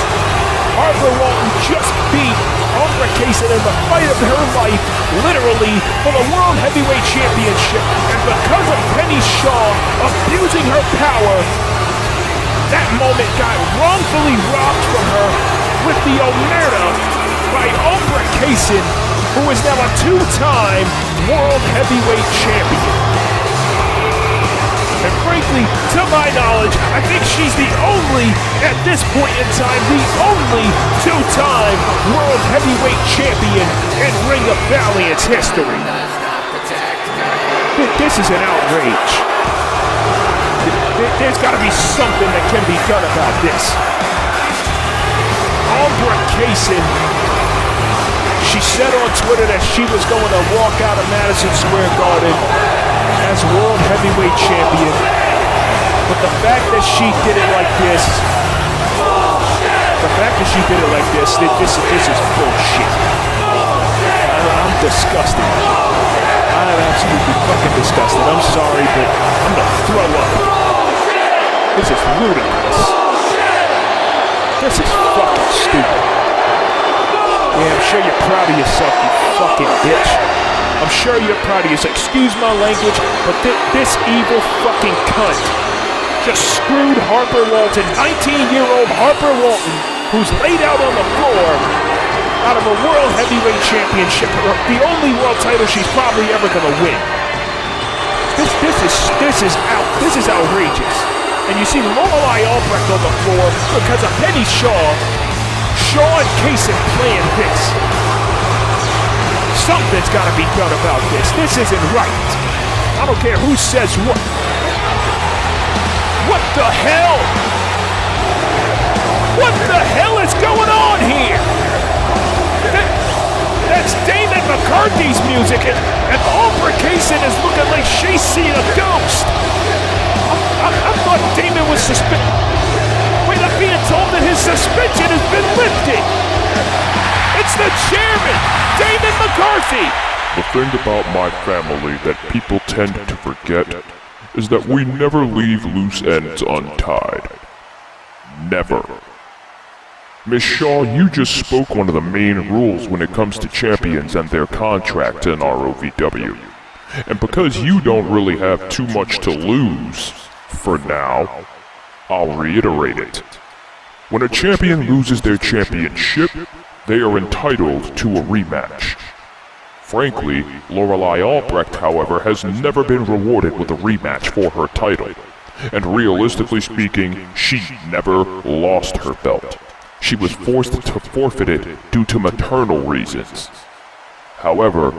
Harper Walton just beat Ombra Kaysen in the fight of her life, literally, for the World Heavyweight Championship, and because of Penny Shaw abusing her power, that moment got wrongfully robbed from her with the Omerta by Ombra Kaysen, who is now a two-time World Heavyweight Champion. And frankly, to my knowledge, I think she's the only, at this point in time, the only two-time World Heavyweight Champion in Ring of Valiance history. This is an outrage. There's got to be something that can be done about this. Ombra Kaysen, she said on Twitter that she was going to walk out of Madison Square Garden as World Heavyweight Champion. But the fact that she did it like this, this is bullshit. I'm disgusted. I'm absolutely fucking disgusted. I'm sorry, but I'm gonna throw up. This is ludicrous. This is fucking stupid. Yeah, I'm sure you're proud of yourself, you fucking bitch. I'm sure you're proud of yourself. Excuse my language, but this evil fucking cunt just screwed Harper Walton, 19-year-old Harper Walton, who's laid out on the floor out of a World Heavyweight Championship, the only world title she's probably ever gonna win. This is outrageous. And you see Lorelei Albrecht on the floor because of Penny Shaw and Kaysen playing this. Something's got to be done about this. This isn't right. I don't care who says what. What the hell? What the hell is going on here? That's Damon McCarthy's music, and Ombra Kaysen is looking like she's seeing a ghost. I thought Damon was suspended. Wait, I'm being told that his suspension has been lifted. It's the chairman, Damon McCarthy. The thing about my family that people tend to forget is that we never leave loose ends untied. Never. Miss Shaw, you just spoke one of the main rules when it comes to champions and their contracts in ROVW. And because you don't really have too much to lose, for now, I'll reiterate it. When a champion loses their championship, they are entitled to a rematch. Frankly, Lorelei Albrecht, however, has never been rewarded with a rematch for her title. And realistically speaking, she never lost her belt. She was forced to forfeit it due to maternal reasons. However,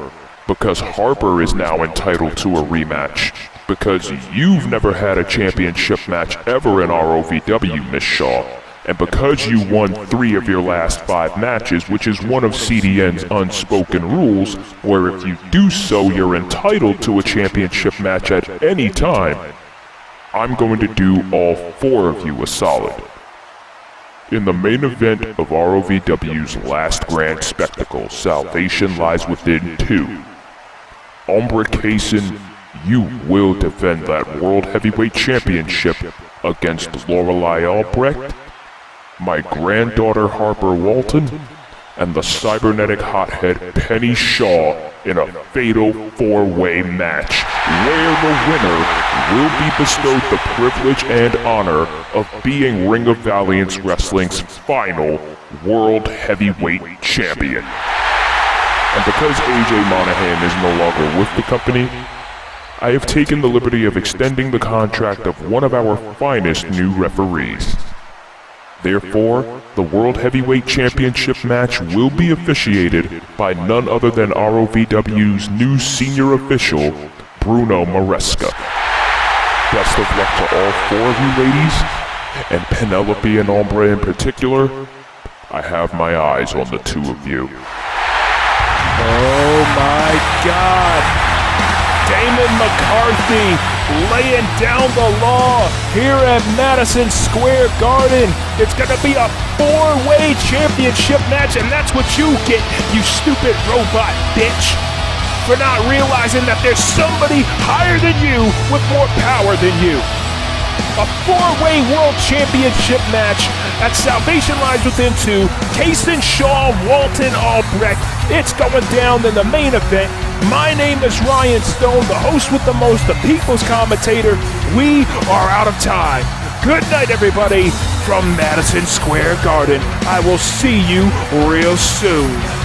because Harper is now entitled to a rematch, because you've never had a championship match ever in ROVW, Miss Shaw, and because you won 3 of your last 5 matches, which is one of CDN's unspoken rules, where if you do so, you're entitled to a championship match at any time, I'm going to do all 4 of you a solid. In the main event of ROVW's last grand spectacle, Salvation Lies Within 2, Ombra Kaysen, you will defend that World Heavyweight Championship against Lorelei Albrecht, my granddaughter Harper Walton, and the cybernetic hothead Penny Shaw in a fatal four-way match, where the winner will be bestowed the privilege and honor of being Ring of Valiance Wrestling's final World Heavyweight Champion. And because AJ Monahan is no longer with the company, I have taken the liberty of extending the contract of one of our finest new referees. Therefore, the World Heavyweight Championship match will be officiated by none other than ROVW's new senior official, Bruno Maresca. Best of luck to all four of you ladies, and Penelope and Ombra in particular. I have my eyes on the two of you. Oh my God! Damon McCarthy laying down the law here at Madison Square Garden. It's going to be a four-way championship match, and that's what you get, you stupid robot bitch, for not realizing that there's somebody higher than you with more power than you. A four-way world championship match at Salvation Lies Within 2. Kaysen, Shaw, Walton, Albrecht. It's going down in the main event. My name is Ryan Stone, the host with the most, the people's commentator. We are out of time. Good night, everybody, from Madison Square Garden. I will see you real soon.